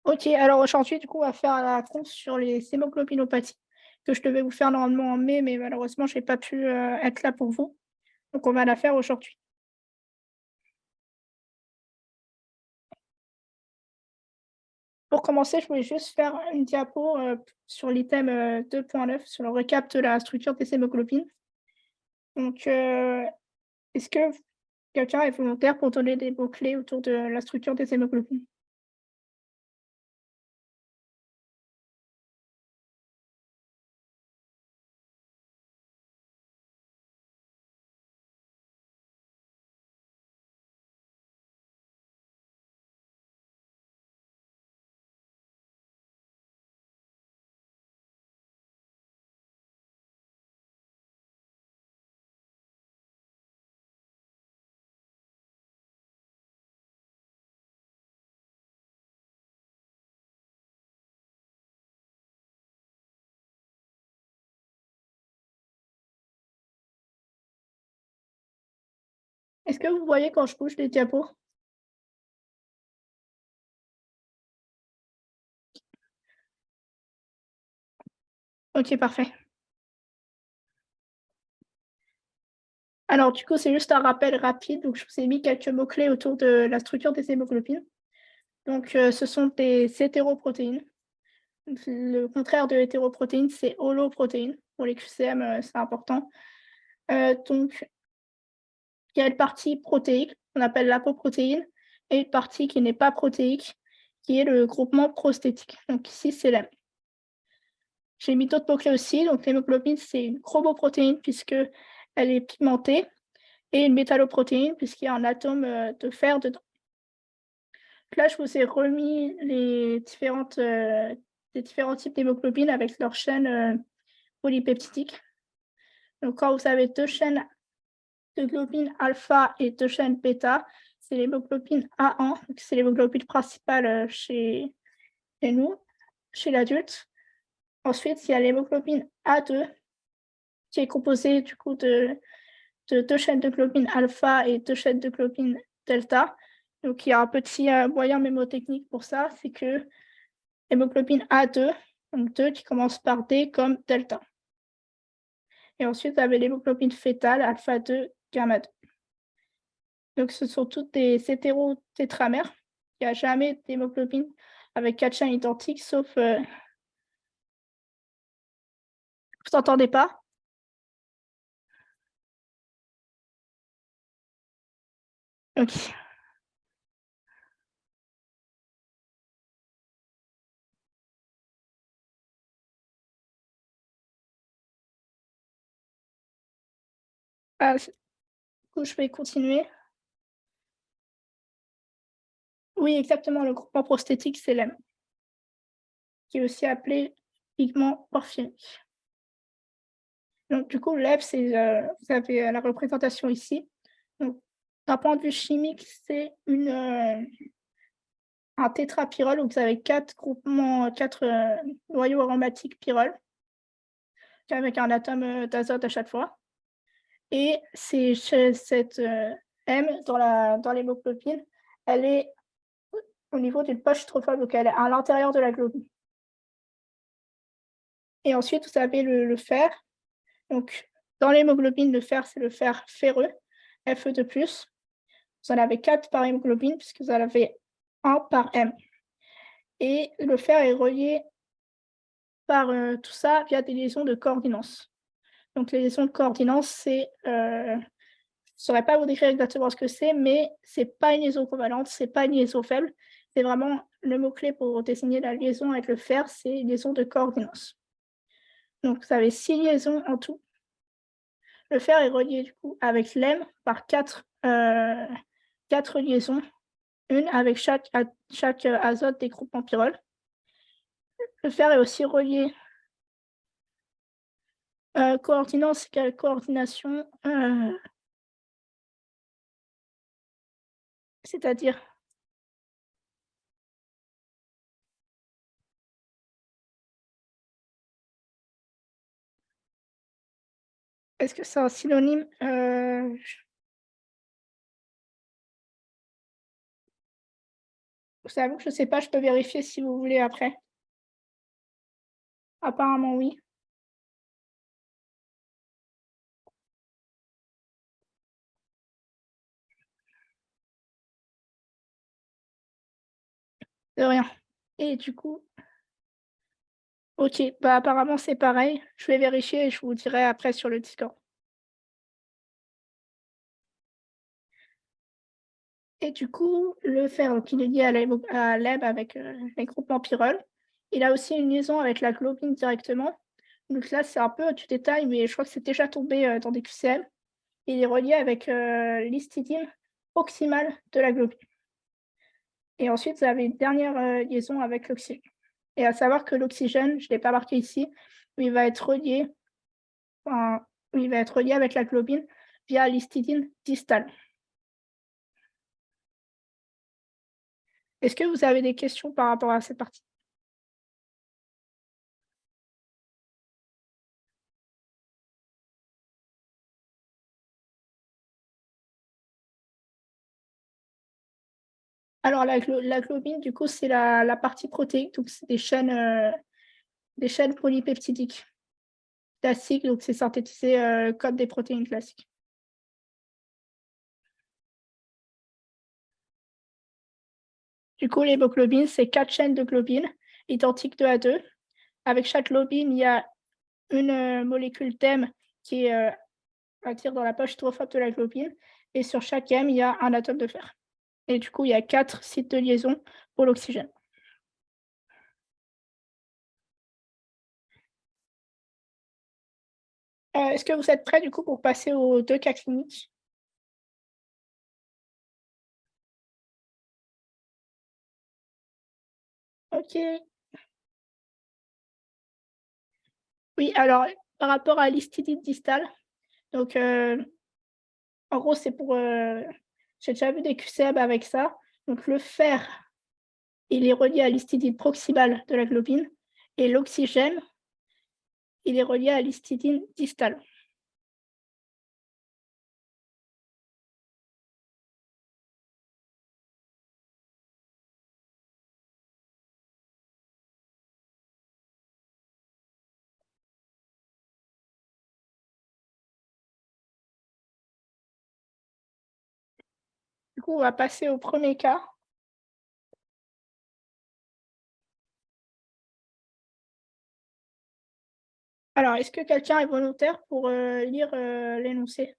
OK, alors aujourd'hui, du coup, on va faire la conf sur les hémoglobinopathies que je devais vous faire normalement en mai, mais malheureusement, j'ai pas pu, être là pour vous. Donc on va la faire aujourd'hui. Pour commencer, je voulais juste faire une diapo, sur l'item, 2.9 sur le récap de la structure des hémoglobines. Donc, est-ce que quelqu'un est volontaire pour donner des mots-clés autour de la structure des hémoglobines? Est-ce que vous voyez quand je bouge les diapos? OK, parfait. Alors du coup, c'est juste un rappel rapide, donc je vous ai mis quelques mots-clés autour de la structure des hémoglobines. Donc, ce sont des hétéroprotéines. Le contraire de hétéroprotéines, c'est holoprotéines. Pour les QCM, c'est important. Donc, il y a une partie protéique, qu'on appelle l'apoprotéine, et une partie qui n'est pas protéique, qui est le groupement prostétique. Donc ici, c'est la j'ai mis d'autres mots-clés aussi. Donc l'hémoglobine, c'est une chromoprotéine puisqu'elle est pigmentée et une métalloprotéine puisqu'il y a un atome, de fer dedans. Là, je vous ai remis les différents types d'hémoglobine avec leurs chaînes, polypeptidiques. Donc quand vous avez 2 chaînes de globine alpha et 2 chaînes bêta, c'est l'hémoglobine A1, donc c'est l'hémoglobine principale, chez nous, chez l'adulte. Ensuite, il y a l'hémoglobine A2 qui est composée du coup de 2 chaînes de globine alpha et 2 chaînes de globine delta. Donc il y a un petit, moyen mémotechnique pour ça, c'est que hémoglobine A2, donc 2 qui commence par D comme delta. Et ensuite, vous avez l'hémoglobine fœtale alpha 2, gamma 2. Donc ce sont toutes des hétérotétramères. Il y a jamais d'hémoglobine avec 4 chaînes identiques sauf, vous entendez pas? OK. Ah, du coup, je vais continuer. Oui, exactement, le groupement prosthétique, c'est l'hème, qui est aussi appelé pigment porphyrique. Donc du coup, l'hème, c'est, vous avez, la représentation ici. Donc d'un point de vue chimique, c'est un tétrapyrrole, donc vous avez 4 groupements, 4 noyaux aromatiques pyrrole, avec un atome, d'azote à chaque fois. Et c'est chez cette, M dans l'hémoglobine, elle est au niveau d'une poche trophobe, donc elle est à l'intérieur de la globule. Et ensuite, vous avez le fer. Donc dans l'hémoglobine, le fer, c'est le fer ferreux, Fe2+. Vous en avez 4 par hémoglobine puisque vous en avez 1 par M. Et le fer est relié par, tout ça via des liaisons de coordination. Donc les liaisons de coordination, c'est, je saurais pas vous décrire exactement ce que c'est, mais c'est pas une liaison covalente, c'est pas une liaison faible. C'est vraiment le mot-clé pour désigner la liaison avec le fer, c'est liaison de coordination. Donc vous avez 6 liaisons en tout. Le fer est relié du coup avec l'hème par 4 liaisons, une avec chaque azote des groupements pyrrole. Le fer est aussi relié, coordination, c'est quelle coordination? C'est-à-dire? Est-ce que c'est un synonyme? J'avoue que je ne sais pas, je peux vérifier si vous voulez après. Apparemment, oui. De rien. Et du coup, OK, bah, apparemment, c'est pareil. Je vais vérifier et je vous dirai après sur le Discord. Et du coup, le fer, donc il est lié à l'hème avec, les groupements pyrrole. Il a aussi une liaison avec la globine directement. Donc là, c'est un peu du détail, mais je crois que c'est déjà tombé, dans des QCM. Il est relié avec, l'histidine proximale de la globine. Et ensuite, vous avez une dernière, liaison avec l'oxygène. Et à savoir que l'oxygène, je ne l'ai pas marqué ici, mais il va être relié, enfin, il va être relié avec la globine via l'histidine distale. Est-ce que vous avez des questions par rapport à cette partie? Alors la globine, du coup, c'est la partie protéique, donc c'est des chaînes polypeptidiques classiques, donc c'est synthétisé, comme des protéines classiques. Du coup, l'hémoglobine, c'est 4 chaînes de globine identiques 2 à 2. Avec chaque globine, il y a une, molécule d'hème qui est, à dire dans la poche hydrophobe de la globine et sur chaque hème, il y a un atome de fer et du coup, il y a 4 sites de liaison pour l'oxygène. Est-ce que vous êtes prêts, du coup, pour passer aux 2 cas cliniques? OK. Oui, alors, par rapport à l'histidine distale, donc, en gros, c'est pour, j'ai déjà vu des QCM avec ça. Donc le fer, il est relié à l'histidine proximale de la globine et l'oxygène, il est relié à l'histidine distale. Du coup, on va passer au premier cas. Alors, est-ce que quelqu'un est volontaire pour, lire, l'énoncé?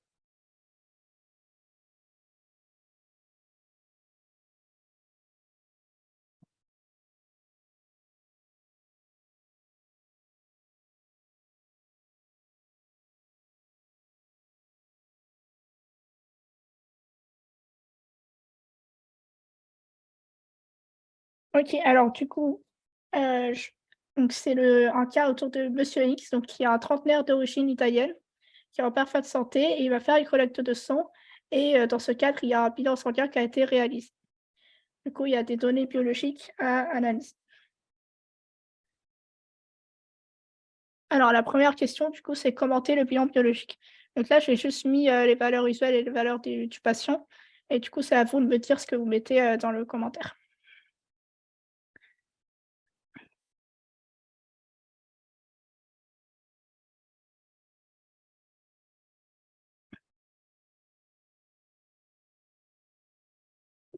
OK, alors du coup, je donc c'est un cas autour de monsieur X, donc qui est un trentenaire d'origine italienne, qui est en parfaite santé et il va faire une collecte de sang et dans ce cadre, il y a un bilan sanguin qui a été réalisé. Du coup, il y a des données biologiques à analyser. Alors la première question, du coup, c'est commenter le bilan biologique. Donc là, j'ai juste mis, les valeurs usuelles et les valeurs du patient et du coup, c'est à vous de me dire ce que vous mettez, dans le commentaire.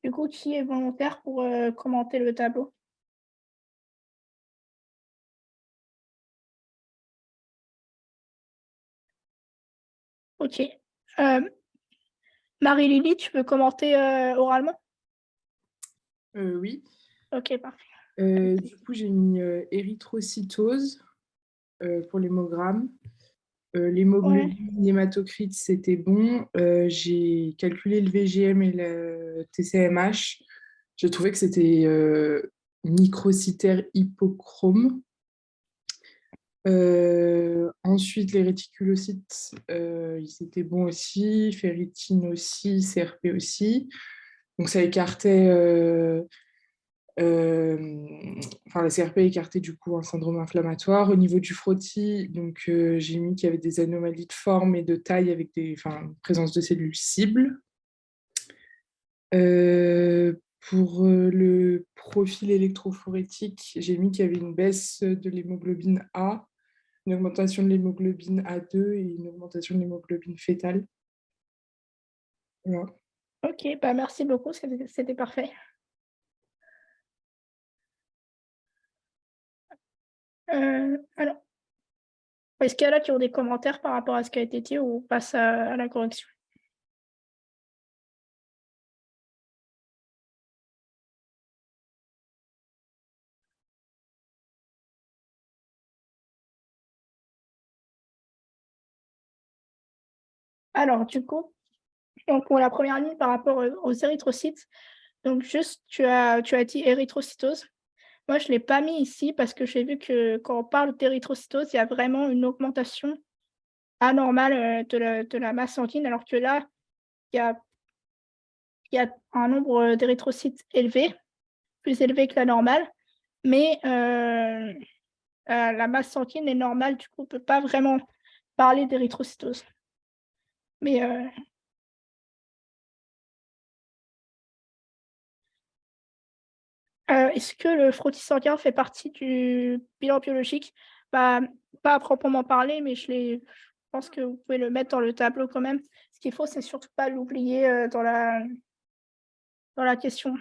Du coup, qui est volontaire pour, commenter le tableau? OK. Hem, Marie-Lily, tu peux commenter, oralement? Oui. OK, parfait. Du coup, j'ai mis, érythrocytose, pour l'hémogramme. Ouais, L'hémoglobine, l'hématocrite, c'était bon. J'ai calculé le VGM et le TCMH. J'ai trouvé que c'était, microcytaire hypochrome. Ensuite, les réticulocytes, ils étaient bons aussi, ferritine aussi, CRP aussi. Donc ça écartait, enfin, la CRP écartait du coup un syndrome inflammatoire. Au niveau du frottis, donc j'ai mis qu'il y avait des anomalies de forme et de taille avec enfin, présence de cellules cibles. Pour le profil électrophorétique, j'ai mis qu'il y avait une baisse de l'hémoglobine A, une augmentation de l'hémoglobine A2 et une augmentation de l'hémoglobine fœtale. Voilà. Ok, bah merci beaucoup, c'était parfait. Alors, est-ce qu'il y en a qui ont des commentaires par rapport à ce qui a été dit ou on passe à la correction? Alors, du coup, donc pour la première ligne par rapport aux érythrocytes, donc juste, tu as dit érythrocytose. Moi, je ne l'ai pas mis ici parce que j'ai vu que quand on parle d'érythrocytose, il y a vraiment une augmentation anormale de la masse sanguine, alors que là, il y a, il y a un nombre d'érythrocytes élevé, plus élevé que la normale, mais la masse sanguine est normale, du coup, on ne peut pas vraiment parler d'érythrocytose. Mais est-ce que le frottis sanguin fait partie du bilan biologique? Bah, pas à proprement parler, mais je pense que vous pouvez le mettre dans le tableau quand même. Ce qu'il faut, c'est surtout pas l'oublier, dans la question.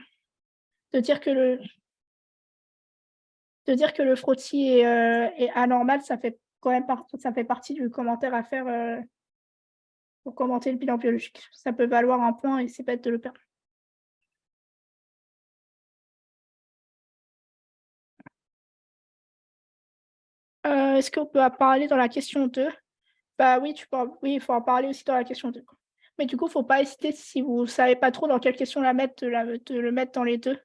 De dire que le frottis est anormal, ça fait quand même partie du commentaire à faire, pour commenter le bilan biologique. Ça peut valoir un point et c'est bête de le perdre. Est-ce qu'on peut en parler dans la question 2? Bah oui, oui, il faut en parler aussi dans la question 2. Mais du coup, il ne faut pas hésiter si vous ne savez pas trop dans quelle question la mettre, de le mettre dans les 2.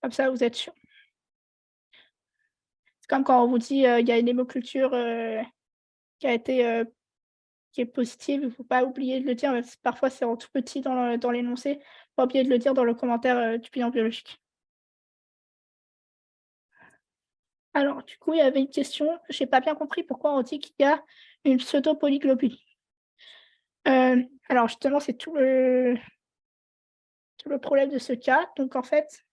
Comme ça, vous êtes sûr. C'est comme quand on vous dit, il y a une hémoculture, qui a été, qui est positive, il ne faut pas oublier de le dire, même si parfois c'est en tout petit dans l'énoncé. Il ne faut pas oublier de le dire dans le commentaire, du bilan biologique. Alors du coup, il y avait une question, je n'ai pas bien compris pourquoi on dit qu'il y a une pseudo-polyglobulie. Alors justement, c'est tout le problème de ce cas. Donc en fait,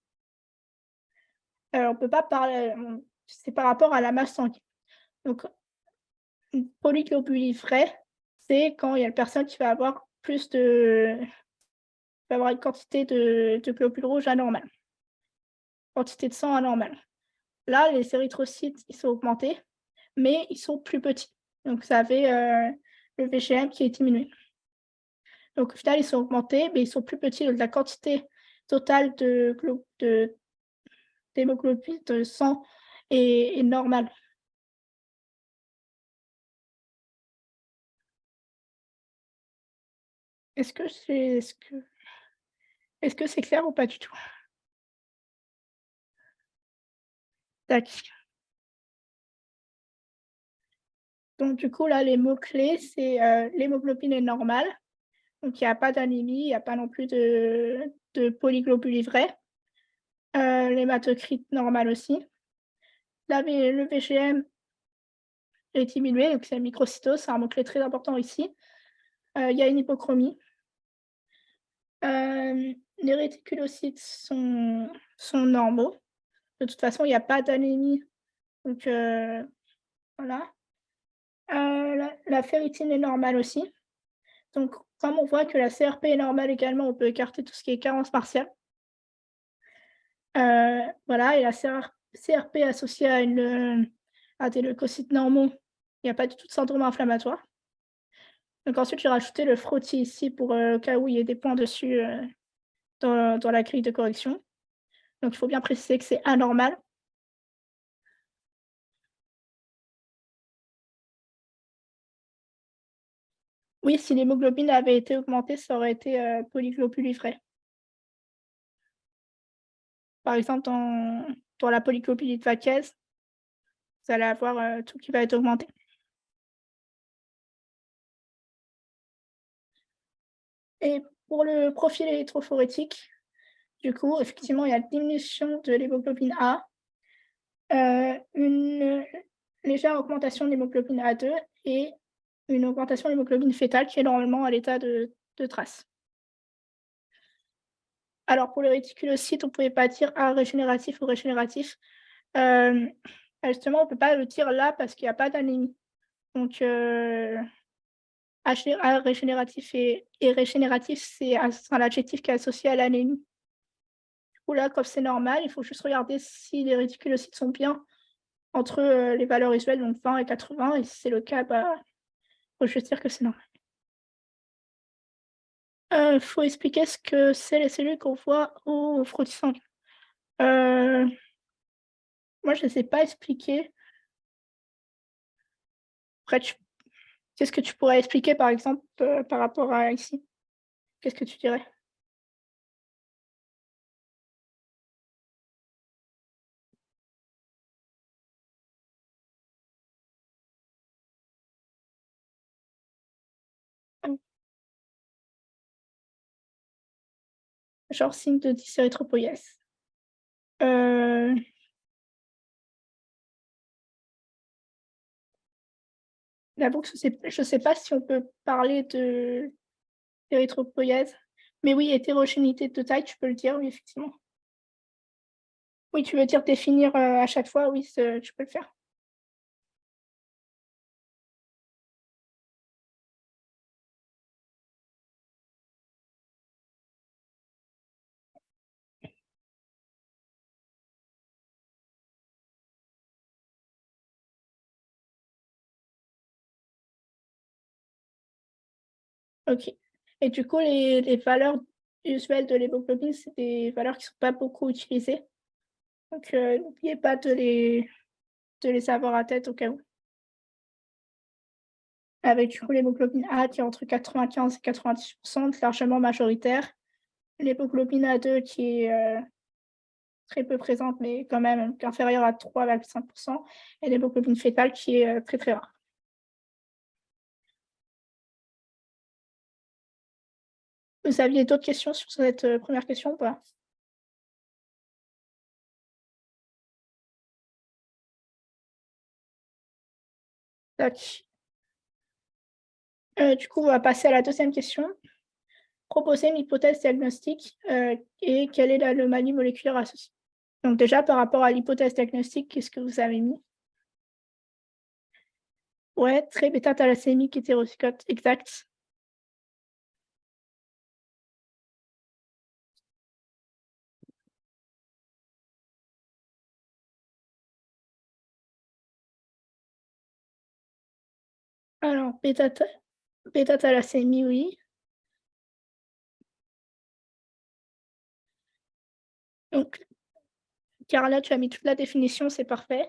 on peut pas parler, c'est par rapport à la masse sanguine. Donc une polyglobulie vraie, c'est quand il y a une personne qui va avoir une quantité de globules rouges anormale, quantité de sang anormale. Là, les érythrocytes, ils sont augmentés, mais ils sont plus petits. Donc vous avez, le VGM qui est diminué. Donc au final, ils sont augmentés, mais ils sont plus petits, donc la quantité totale d'hémoglobine de sang est normale. Est-ce que c'est clair ou pas du tout? Tac. Donc du coup, là, les mots-clés, c'est, l'hémoglobine est normale, donc il y a pas d'anémie, il y a pas non plus de polyglobulie vraie. L'hématocrite normal aussi. Le VGM est diminué, donc c'est la microcytose, c'est un mot-clé très important ici. Il y a une hypochromie. Les réticulocytes sont normaux. De toute façon, il y a pas d'anémie, donc voilà. La ferritine est normale aussi. Donc comme on voit que la CRP est normale également, on peut écarter tout ce qui est carence partielle. Voilà, et la CRP associée à des leucocytes normaux, il n'y a pas du tout de syndrome inflammatoire. Donc ensuite, j'ai rajouté le frottis ici pour, au cas où il y ait des points dessus, dans la grille de correction. Donc il faut bien préciser que c'est anormal. Oui, si l'hémoglobine avait été augmentée, ça aurait été, polyglobulie vraie. Par exemple, dans la polyglobulie de Vaquez, vous allez avoir, tout qui va être augmenté. Et pour le profil électrophorétique, du coup, effectivement, il y a diminution de l'hémoglobine A, une légère augmentation de l'hémoglobine A2 et une augmentation de l'hémoglobine fœtale qui est normalement à l'état de trace. Alors, pour les réticulocytes, on ne pouvait pas dire A régénératif ou régénératif. Justement, on ne peut pas le dire là parce qu'il n'y a pas d'anémie. Donc, A régénératif et régénératif, c'est un adjectif qui est associé à l'anémie. Du coup, là, comme c'est normal, il faut juste regarder si les réticulocytes sont bien entre les valeurs usuelles, donc 20 et 80. Et si c'est le cas, il faut juste dire que c'est normal. Faut expliquer ce que c'est les cellules qu'on voit au frottis-sanguin. Moi, je ne sais pas expliquer. Après, qu'est-ce que tu pourrais expliquer, par exemple, par rapport à ici? Qu'est-ce que tu dirais? Genre signe de dysérythropoïèse. Heu, J'avoue que je sais pas si on peut parler de d'érythropoïèse, mais oui, hétérogénéité de taille, tu peux le dire, oui, effectivement. Oui, tu veux dire définir, à chaque fois, oui, tu peux le faire. OK, et du coup, les valeurs usuelles de l'hémoglobine, c'est des valeurs qui sont pas beaucoup utilisées, donc n'oubliez pas de les avoir à tête au cas où. Avec du coup l'hémoglobine A qui est entre 95 et 90, largement majoritaire. L'hémoglobine A2 qui est, très peu présente, mais quand même inférieure à 3,5, et l'hémoglobine fœtale qui est, très, très rare. Vous aviez d'autres questions sur cette, 1re question ou pas? Tac. Du coup, on va passer à la deuxième question. Proposer une hypothèse diagnostique, et quelle est l'anomalie moléculaire associée? Donc déjà par rapport à l'hypothèse diagnostique, qu'est-ce que vous avez mis? Ouais, très bêta-thalassémique hétérozygote, exact. Alors bêta-thalassémie, oui. Donc Carla, tu as mis toute la définition, c'est parfait.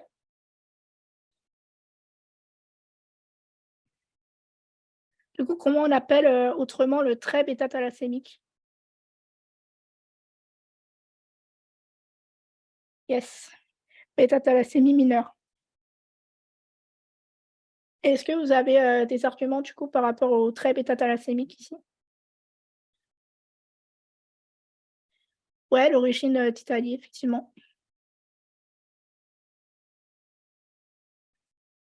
Du coup, comment on appelle, autrement le trait bêta-thalassémique? Yes, bêta-thalassémie mineure. Est-ce que vous avez, des arguments du coup par rapport au trait bêta-thalassémique ici? Ouais, l'origine, d'Italie, effectivement.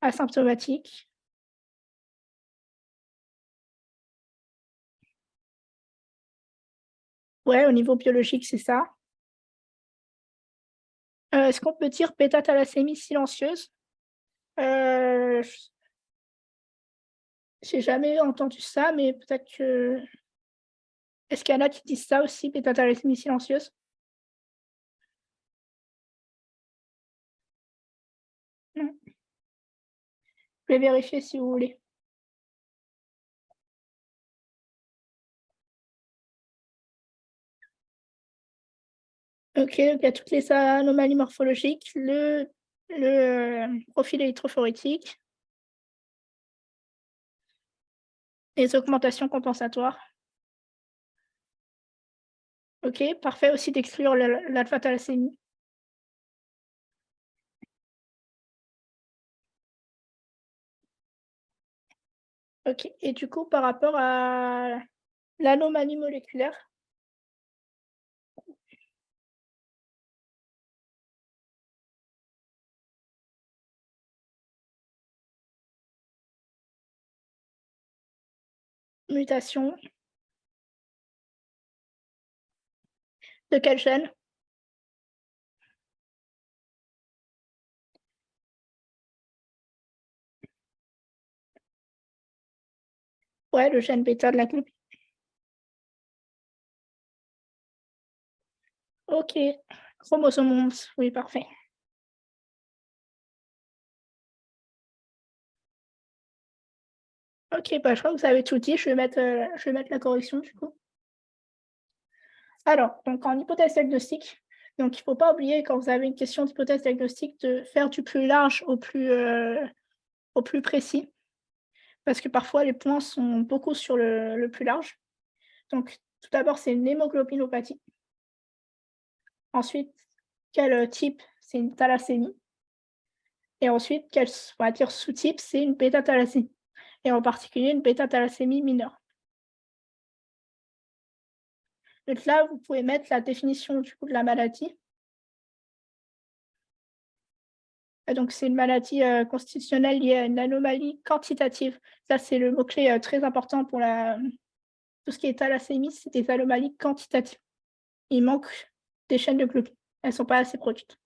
Asymptomatique. Ouais, au niveau biologique, c'est ça. Est-ce qu'on peut dire bêta-thalassémie silencieuse? J J'ai jamais entendu ça, mais peut-être que est-ce qu'il y en a qui disent ça aussi, bêta-thalassémie silencieuse? Non? Vous pouvez vérifier si vous voulez. OK, donc il y a toutes les anomalies morphologiques, profil électrophorétique, les augmentations compensatoires. OK, parfait aussi d'exclure l'alpha-thalassémie. OK, et du coup, par rapport à l'anomalie moléculaire, mutation, De quel gène? Ouais, le gène bêta de la globine. Ok, chromosome 11, oui, parfait. Ok, bah, je crois que vous avez tout dit. Je vais mettre la correction du coup. Alors, donc en hypothèse diagnostique, donc il ne faut pas oublier quand vous avez une question d'hypothèse diagnostique de faire du plus large au plus précis, parce que parfois les points sont beaucoup sur le plus large. Donc tout d'abord, c'est une hémoglobinopathie. Ensuite, quel type? C'est une thalassémie. Et ensuite, quel, on va dire, sous-type? C'est une bêta-thalassémie. Et en particulier une bêta-thalassémie mineure. Donc là, vous pouvez mettre la définition du coup de la maladie. Donc c'est une maladie constitutionnelle liée à une anomalie quantitative. Ça, c'est le mot-clé très important pour tout ce qui est thalassémie, c'est des anomalies quantitatives. Il manque des chaînes de globines. Elles ne sont pas assez produites.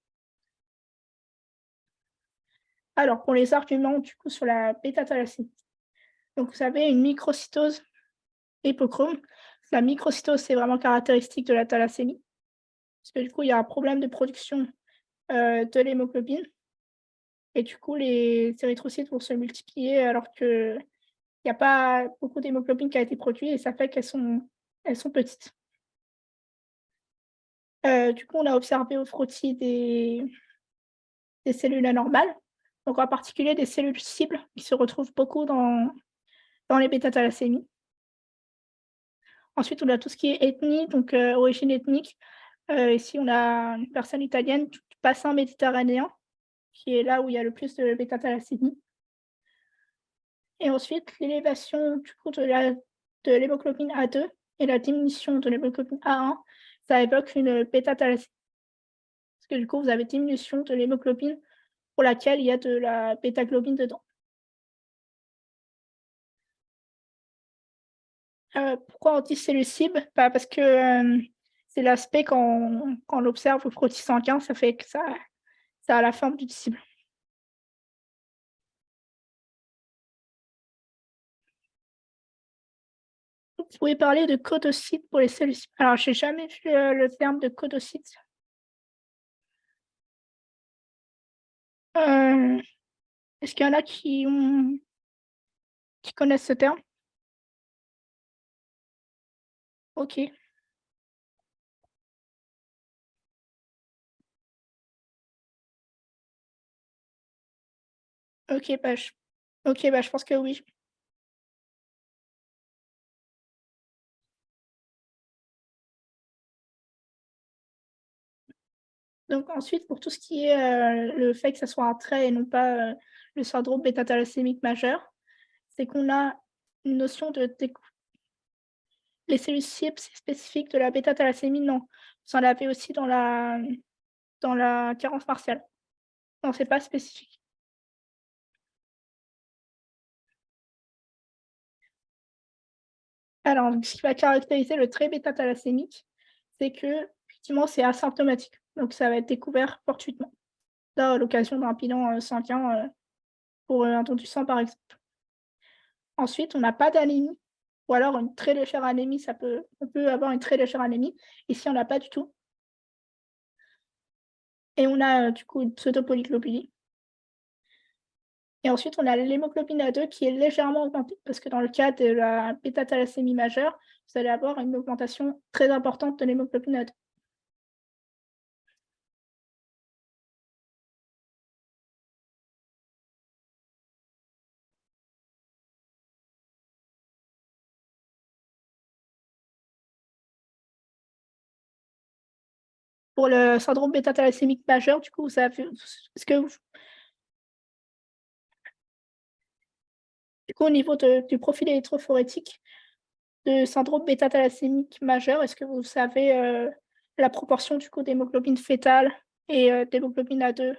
Alors, pour les arguments du coup sur la bêta-thalassémie. Donc vous avez une microcytose hypochrome. La microcytose, c'est vraiment caractéristique de la thalassémie. Parce que du coup, il y a un problème de production de l'hémoglobine. Et du coup, les érythrocytes vont se multiplier alors qu'il n'y a pas beaucoup d'hémoglobine qui a été produite et ça fait elles sont petites. Du coup, on a observé au frottis des cellules anormales, donc en particulier des cellules cibles qui se retrouvent beaucoup dans les bêta-thalassémies. Ensuite, on a tout ce qui est ethnie, donc origine ethnique. Ici, on a une personne italienne du bassin méditerranéen, qui est là où il y a le plus de bêta-thalassémie. Et ensuite, l'élévation du coup de l'hémoglobine A2 et la diminution de l'hémoglobine A1, ça évoque une bêta-thalassémie. Parce que du coup, vous avez diminution de l'hémoglobine pour laquelle il y a de la bêta-globine dedans. Pourquoi on dit cellules cibles? Bah, parce que c'est l'aspect quand on l'observe au frottis sanguin, ça fait que ça a la forme d'une cible. Vous pouvez parler de codocytes pour les cellules cibles. Alors, j'ai jamais vu le terme de codocyte. Euh, Est-ce qu'il y en a qui connaissent ce terme? Ok, ok, bah, je pense que oui. Donc ensuite, pour tout ce qui est le fait que ça soit un trait et non pas le syndrome bêta-thalassémique majeur, c'est qu'on a une notion de les cellules cibles, c'est spécifique de la bêta-thalassémie, non. Vous en avez aussi dans la carence partielle. Non, c'est pas spécifique. Alors, ce qui va caractériser le trait bêta-thalassémique, c'est que effectivement, c'est asymptomatique. Donc, ça va être découvert fortuitement, là, à l'occasion d'un bilan sanguin pour un don du sang, par exemple. Ensuite, on n'a pas d'anémie, ou alors une très légère anémie, on peut avoir une très légère anémie. Ici, on n'a pas du tout. Et on a du coup une pseudo-polyglobulie. Et ensuite, on a l'hémoglobine A2 qui est légèrement augmentée, parce que dans le cas de la bêta-thalassémie majeure, vous allez avoir une augmentation très importante de l'hémoglobine A2. Pour le syndrome bêta-thalassémique majeur, du coup, est-ce que du coup, au niveau du profil électrophorétique de syndrome bêta-thalassémique majeur, est-ce que vous savez la proportion du coup d'hémoglobine fétale et d'hémoglobine A2?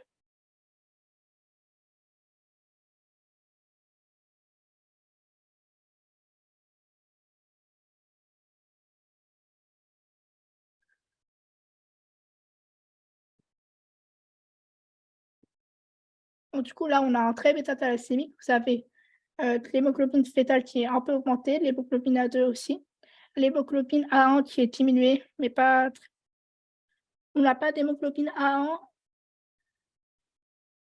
Donc, du coup, là, on a un trait bêta-thalassémique. Vous avez l'hémoglobine fœtale qui est un peu augmentée, l'hémoglobine A2 aussi, l'hémoglobine A1 qui est diminuée, mais pas. On n'a pas d'hémoglobine A1.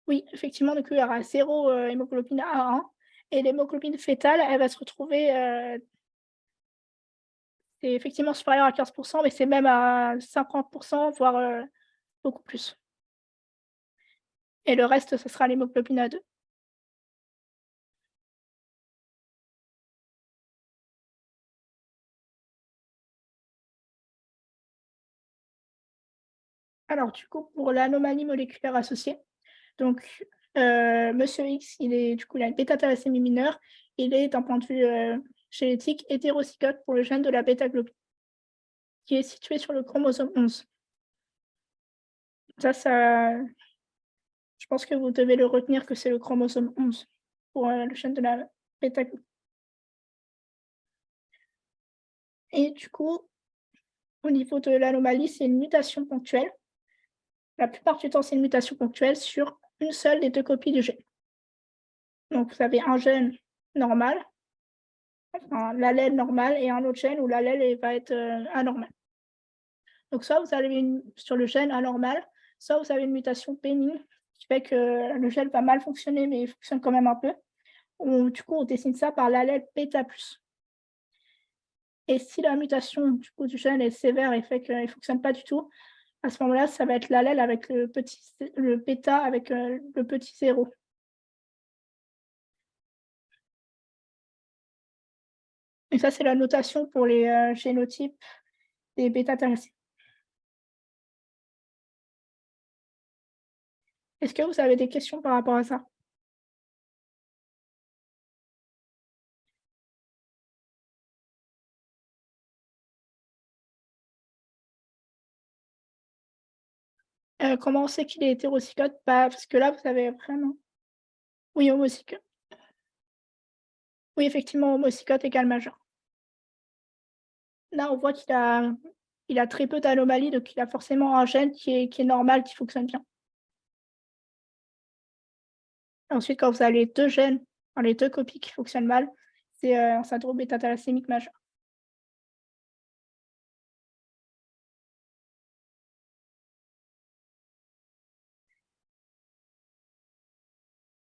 Oui, effectivement, donc il y aura 0 hémoglobine A1 et l'hémoglobine fœtale, elle va se retrouver, c'est effectivement supérieur à 15, mais c'est même à 50, voire, beaucoup plus et le reste, ce sera l'hémoglobine A2. Alors du coup, pour l'anomalie moléculaire associée, donc monsieur X, il a une bêta-thalassémie mineure. Il est d'un point de vue, génétique hétérozygote pour le gène de la bêta-globine, qui est situé sur le chromosome 11. Ça je pense que vous devez le retenir que c'est le chromosome 11 pour, le gène de la bêta-globine et du coup, au niveau de l'anomalie, c'est une mutation ponctuelle. La plupart du temps, c'est une mutation ponctuelle sur une seule des 2 copies du gène. Donc vous avez un gène normal, enfin l'allèle normal et un autre gène où l'allèle va être, anormal. Donc soit vous avez sur le gène anormal, soit vous avez une mutation bénigne qui fait que le gène va mal fonctionner, mais il fonctionne quand même un peu. Du coup, on dessine ça par l'allèle bêta+. Et si la mutation du coup du gène est sévère et fait qu'il ne fonctionne pas du tout, à ce moment-là, ça va être l'allèle avec le bêta avec, le petit 0. Et ça, c'est la notation pour les, génotypes des bêta-thalassémies. Est-ce que vous avez des questions par rapport à ça? Comment on sait qu'il est hétérozygote? Bah, parce que là, vous avez vraiment oui, homozygote. Oui, effectivement, homozygote égale majeur. Là, on voit qu'il a très peu d'anomalies, donc il a forcément un gène qui est normal, qui fonctionne bien. Ensuite, quand vous avez les 2 gènes, enfin les 2 copies qui fonctionnent mal, c'est, un syndrome bêta-thalassémique majeur.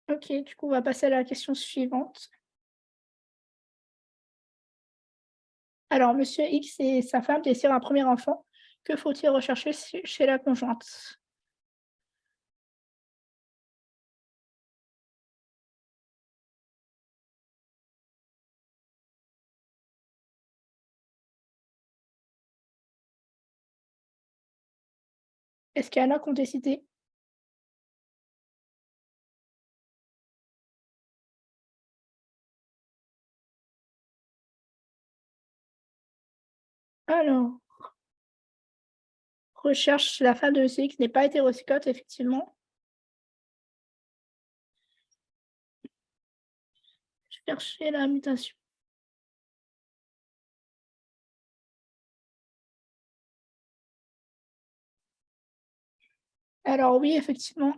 OK, du coup, on va passer à la question suivante. Alors, monsieur X et sa femme désirent un premier enfant. Que faut-il rechercher chez la conjointe? Est-ce qu'il y en a qui ont décidé? Alors, recherche la femme de monsieur X n'est pas hétérozygote, effectivement. Chercher la mutation. Alors oui, effectivement.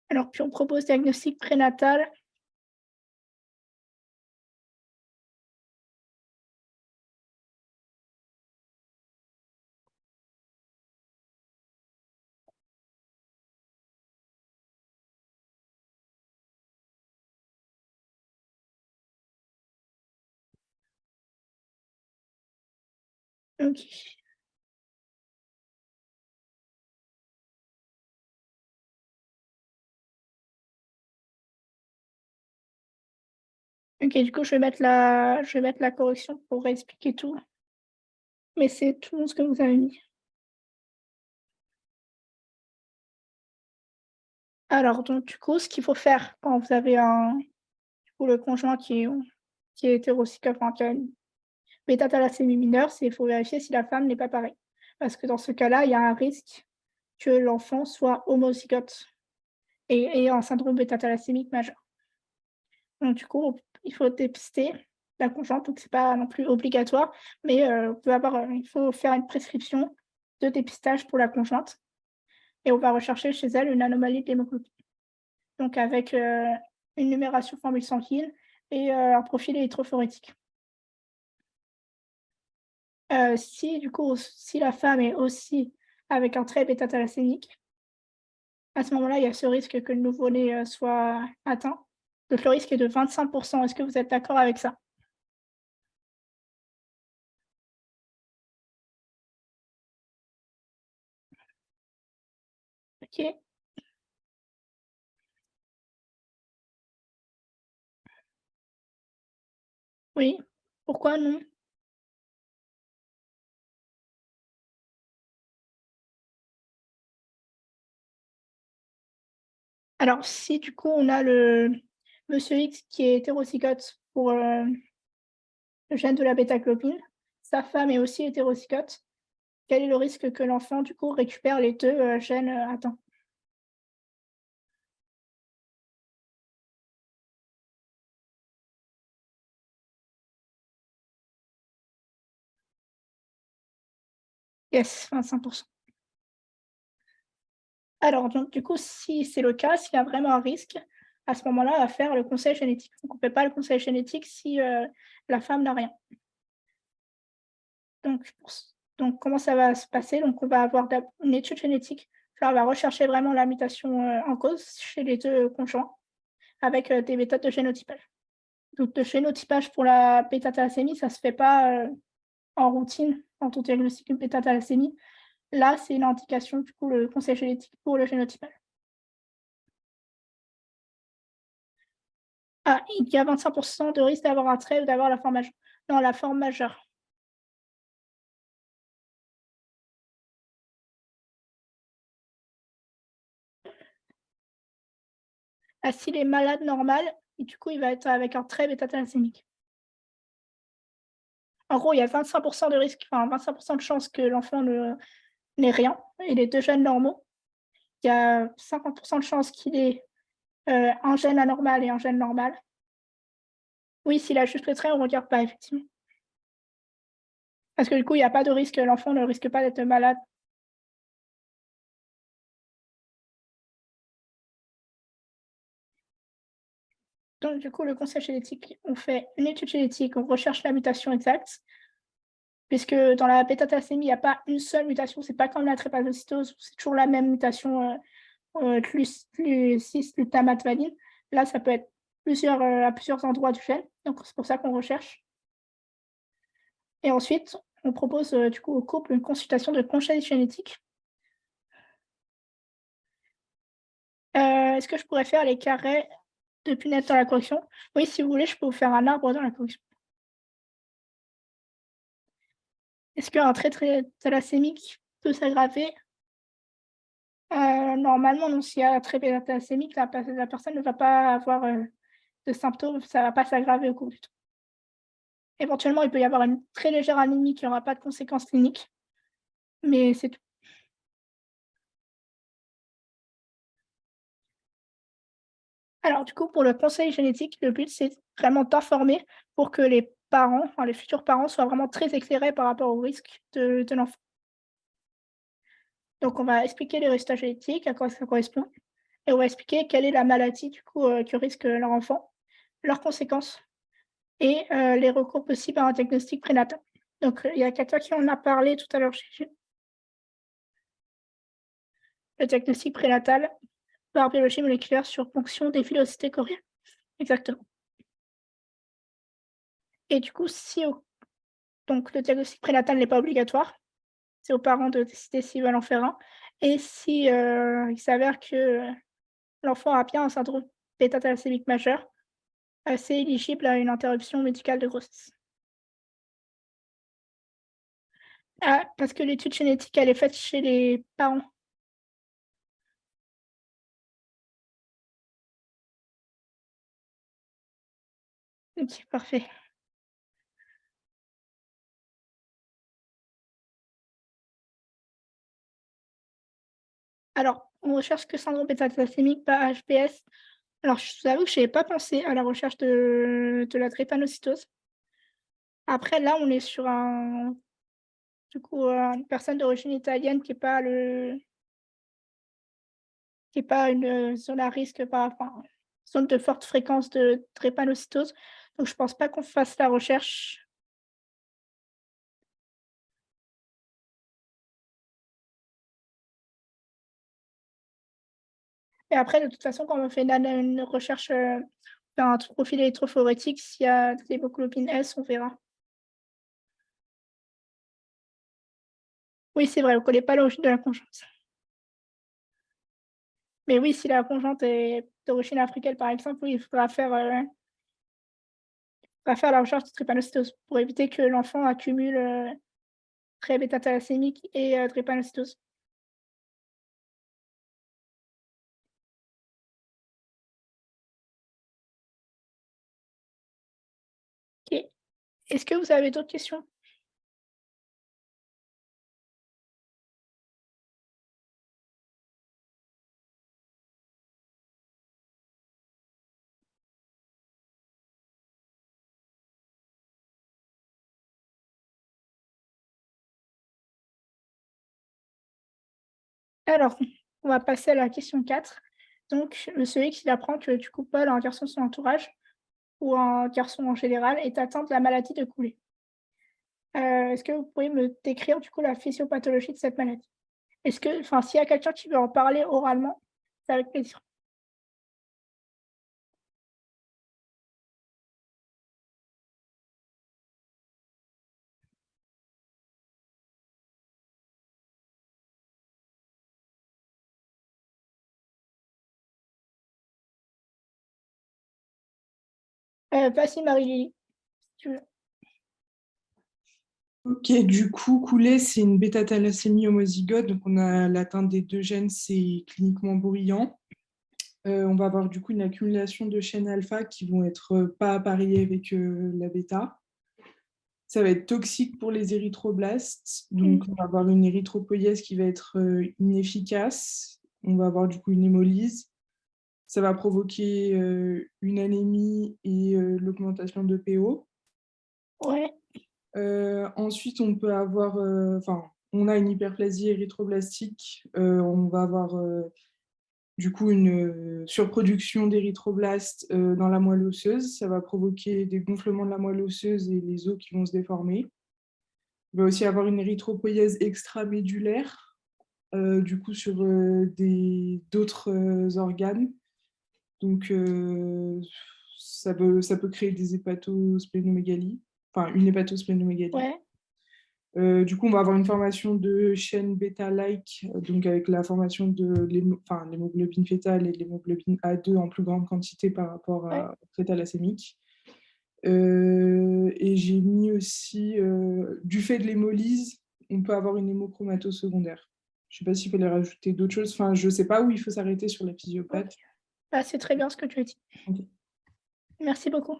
Alors puis on propose diagnostic prénatal. OK. OK, du coup, je vais mettre la correction pour expliquer tout, mais c'est tout ce que vous avez mis. Alors donc du coup, ce qu'il faut faire quand vous avez le conjoint qui est hétérozygote, enfin qui a une bêta-thalassémie mineure, c'est il faut vérifier si la femme n'est pas pareille. Parce que dans ce cas-là, il y a un risque que l'enfant soit homozygote et ait un syndrome bêta-thalassémique majeur. Donc du coup, il faut dépister la conjointe, donc c'est pas non plus obligatoire, mais il faut faire une prescription de dépistage pour la conjointe et on va rechercher chez elle une anomalie de l'hémoglobine. Donc avec, une numération formule sanguine et un profil érythrophorétique. Si du coup, si la femme est aussi avec un trait bêta-thalassémique, à ce moment-là, il y a ce risque que le nouveau-né, soit atteint. Donc le risque est de 25. Est-ce que vous êtes d'accord avec ça? OK. Oui. Pourquoi non? Alors si du coup on a le monsieur X qui est hétérozygote pour, le gène de la bêta-globine, sa femme est aussi hétérozygote, quel est le risque que l'enfant du coup récupère les 2 gènes, atteints? Yes, 25. Alors donc du coup, si c'est le cas, s'il y a vraiment un risque, à ce moment-là, on va faire le conseil génétique. Donc on ne fait pas le conseil génétique si, la femme n'a rien. Donc comment ça va se passer? Donc on va avoir une étude génétique. Là, on va rechercher vraiment la mutation, en cause chez les 2 conjoints avec, des méthodes de génotypage. Donc le génotypage pour la bêta-thalassémie, ça ne se fait pas, en routine quand on diagnostique une bêta-thalassémie. Là, c'est une indication, du coup, le conseil génétique pour le génotypage. Ah, il y a 25 de risque d'avoir un trait ou d'avoir la forme majeure. Non, la forme majeure. Ah, s'il est malade normal et du coup, il va être avec un trait bêta-thalassémique. En gros, il y a 25 de risque, enfin 25 de chances que l'enfant n'ait rien et les 2 gènes normaux. Il y a 50 de chances qu'il ait, un gène anormal et un gène normal. Oui, s'il a juste le trait, on ne regarde pas effectivement. Parce que du coup, il y a pas de risque, l'enfant ne risque pas d'être malade. Donc du coup, le conseil génétique, on fait une étude génétique, on recherche la mutation exacte, puisque dans la bêta-thalassémie, il y a pas une seule mutation, c'est pas comme la drépanocytose où c'est toujours la même mutation, cis-glutamate valine. Là, ça peut être à plusieurs endroits du gène, donc c'est pour ça qu'on recherche et ensuite, on propose, du coup, au couple une consultation de conseil génétique. Est-ce que je pourrais faire les carrés de Punnett dans la correction? Oui, si vous voulez, je peux vous faire un arbre dans la correction. Est-ce qu'un trait thalassémique peut s'aggraver? Normalement non, s'il y a un trait thalassémique, la personne ne va pas avoir, de symptômes, ça va pas s'aggraver au cours du temps. Éventuellement, il peut y avoir une très légère anémie qui aura pas de conséquences cliniques, mais c'est tout. Alors du coup, pour le conseil génétique, le but, c'est vraiment d'informer pour que les parents, enfin les futurs parents soient vraiment très éclairés par rapport au risque de l'enfant. Donc on va expliquer les résultats génétiques, à quoi ça correspond et on va expliquer quelle est la maladie du coup, que risque leur enfant, leurs conséquences et les recours possibles à un diagnostic prénatal. Donc il y a quelqu'un qui en a parlé tout à l'heure, le diagnostic prénatal par biologie moléculaire sur fonction des villosités choriales. Exactement et du coup, si au donc le diagnostic prénatal n'est pas obligatoire, c'est aux parents de décider s'ils veulent en faire un et si, il s'avère que l'enfant a bien un syndrome bêta-thalassémique majeur, c'est éligible à une interruption médicale de grossesse. Ah, parce que l'étude génétique, elle est faite chez les parents. OK, parfait. Alors, on recherche que syndrome bêta-thalassémique, pas HBS. Alors, je vous avoue que j'y avais pas pensé à la recherche de la drépanocytose. Après, là, on est sur une personne d'origine italienne qui est pas une, zone à risque zone de forte fréquence de drépanocytose. Donc je pense pas qu'on fasse la recherche. Et après, de toute façon, quand on fait une recherche, un profil électrophorétique, s'il y a de l'hémoglobine S, on verra. Oui, c'est vrai, on connaît pas l'origine de la conjointe. Mais oui, si la conjointe est d'origine africaine, par exemple, oui, il faudra faire la recherche de drépanocytose pour éviter que l'enfant accumule, trait bêta-thalassémique et drépanocytose. OK. Est-ce que vous avez d'autres questions? Alors, on va passer à la question 4. Donc, celui qui apprend que du coup Paul, un garçon de son entourage ou un garçon en général, est atteint de la maladie de Coulet. Est-ce que vous pourriez me décrire du coup la physiopathologie de cette maladie? S'il y a quelqu'un qui veut en parler oralement, c'est avec plaisir. Vas-y Marie-Lily, si tu veux. Ok, du coup, Coulet, c'est une bêta-thalassémie homozygote, donc on a l'atteinte des deux gènes, c'est cliniquement bruyant. On va avoir du coup une accumulation de chaînes alpha qui vont être pas appareillées avec la bêta. Ça va être toxique pour les érythroblastes, donc Mmh. on va avoir une érythropoïèse qui va être inefficace. On va avoir du coup une hémolyse. Ça va provoquer une anémie et l'augmentation de PO. Ouais, Ensuite, on peut avoir, on a une hyperplasie érythroblastique. On va avoir du coup une surproduction d'érythroblastes dans la moelle osseuse. Ça va provoquer des gonflements de la moelle osseuse et les os qui vont se déformer. Il va aussi avoir une érythropoïèse extramédulaire, du coup sur d'autres organes. Donc, ça peut créer des hépatosplénomégalies, enfin une hépatosplénomégalie. ouais, Du coup, on va avoir une formation de chaîne bêta-like, donc avec la formation de l'hémoglobine fétale et de l'hémoglobine A2 en plus grande quantité par rapport ouais. au trait thalassémique. Et j'ai mis aussi, du fait de l'hémolyse, on peut avoir une hémochromatose secondaire. Je ne sais pas s'il fallait rajouter d'autres choses. Enfin, je ne sais pas où il faut s'arrêter sur la OK. physiopathe. Bah, c'est très bien ce que tu as dit. Ok. Merci beaucoup.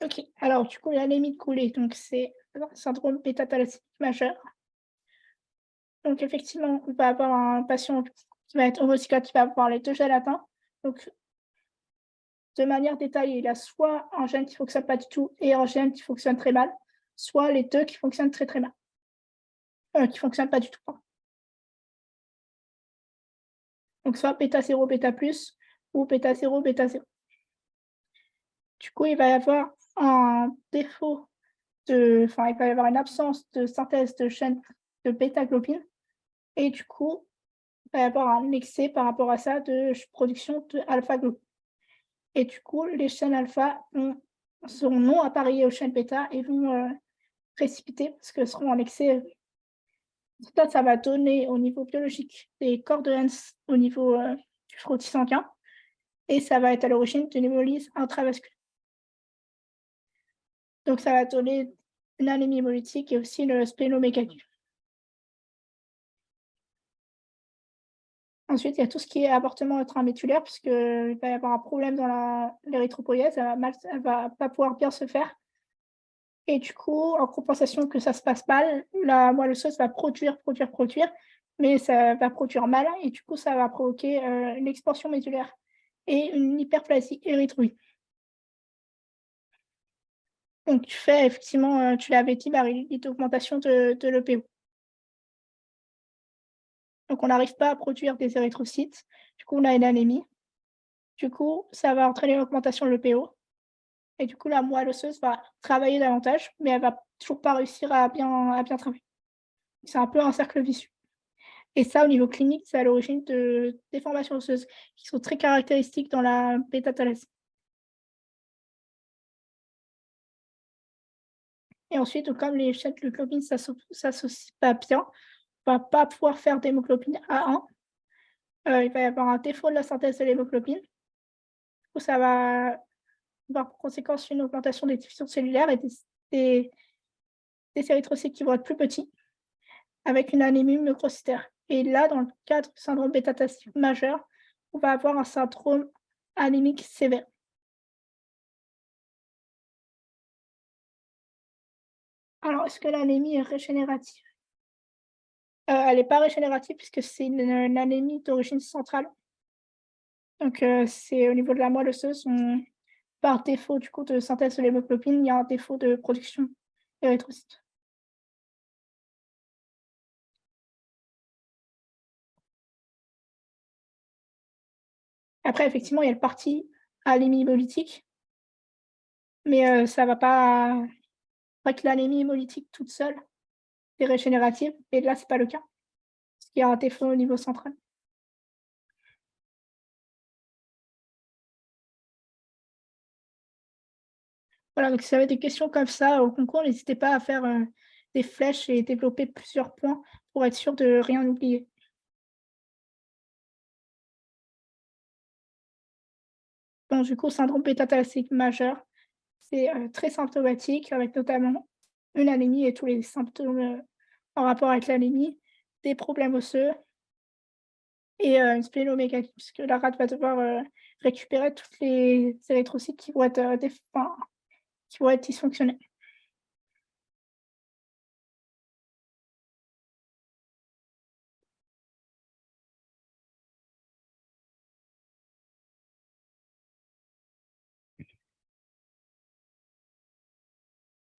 OK. Alors du coup, l'anémie de Coulet, donc c'est un syndrome bêta-thalassémique majeur. Donc effectivement, on va avoir un patient qui va être homozygote, qui va avoir les 2 gènes atteints. Donc de manière détaillée, il a soit un gène qui ne fonctionne pas du tout et un gène qui fonctionne très mal, soit les 2 qui fonctionnent très, très mal. Qui fonctionnent pas du tout, pardon. Donc soit bêta 0, bêta plus ou bêta 0, bêta 0. Du coup, il va y avoir un défaut il va y avoir une absence de synthèse de chaîne de bêta-globine et du coup, il va y avoir un excès par rapport à ça de production de alpha-globine. Et du coup, les chaînes alpha seront non appareillées aux chaînes bêta et vont précipiter parce qu'elles seront en excès. Ça va donner au niveau biologique des corps de Hens au niveau du frottis sanguin et ça va être à l'origine d'une hémolyse intravasculaire. Donc, ça va donner une anémie hémolytique et aussi une splénomégalie. Ensuite, il y a tout ce qui est avortement intramédullaire puisqu'il va y avoir un problème dans l'érythropoïèse, elle va pas pouvoir bien se faire et du coup, en compensation que ça se passe mal, la moelle osseuse va produire mais ça va produire mal et du coup, ça va provoquer une expansion médulaire et une hyperplasie érythroïde. Donc, tu fais effectivement, tu l'avais dit, l'augmentation de l'EPO. Donc, on n'arrive pas à produire des érythrocytes. Du coup, on a une anémie. Du coup, ça va entraîner l'augmentation de l'EPO. Et du coup, la moelle osseuse va travailler davantage, mais elle va toujours pas réussir à bien travailler. C'est un peu un cercle vicieux. Et ça, au niveau clinique, c'est à l'origine de déformations osseuses qui sont très caractéristiques dans la bêta-thalassée. Et ensuite, donc, comme les chaînes de globine s'associent pas bien, on va pas pouvoir faire d'hémoglobine A1. Il va y avoir un défaut de la synthèse de l'hémoglobine. Du coup, ça va avoir pour conséquence une augmentation des diffusions cellulaires et des des érythrocytes qui vont être plus petits, avec une anémie microcytaire. Et là, dans le cadre du syndrome bêta-thalassémique majeur, on va avoir un syndrome anémique sévère. Alors, est-ce que l'anémie est régénérative? Elle n'est pas régénérative puisque c'est une anémie d'origine centrale. Donc, c'est au niveau de la moelle osseuse, par défaut du coup de synthèse de l'hémoglobine, il y a un défaut de production d'érythrocytes. Après, effectivement, il y a le parti anémie hémolytique, mais ça va pas. C'est vrai que l'anémie hémolytique toute seule est régénérative, et là, c'est pas le cas, parce qu'il y a un défaut au niveau central. Voilà, donc si vous avez des questions comme ça au concours, n'hésitez pas à faire des flèches et développer plusieurs points pour être sûr de rien oublier. Donc, du coup, syndrome bêta-thalassémique majeur, c'est très symptomatique, avec notamment une anémie et tous les symptômes en rapport avec l'anémie, des problèmes osseux et une splénomégalie, puisque la rate va devoir récupérer toutes les érythrocytes qui vont être, qui vont être dysfonctionnels.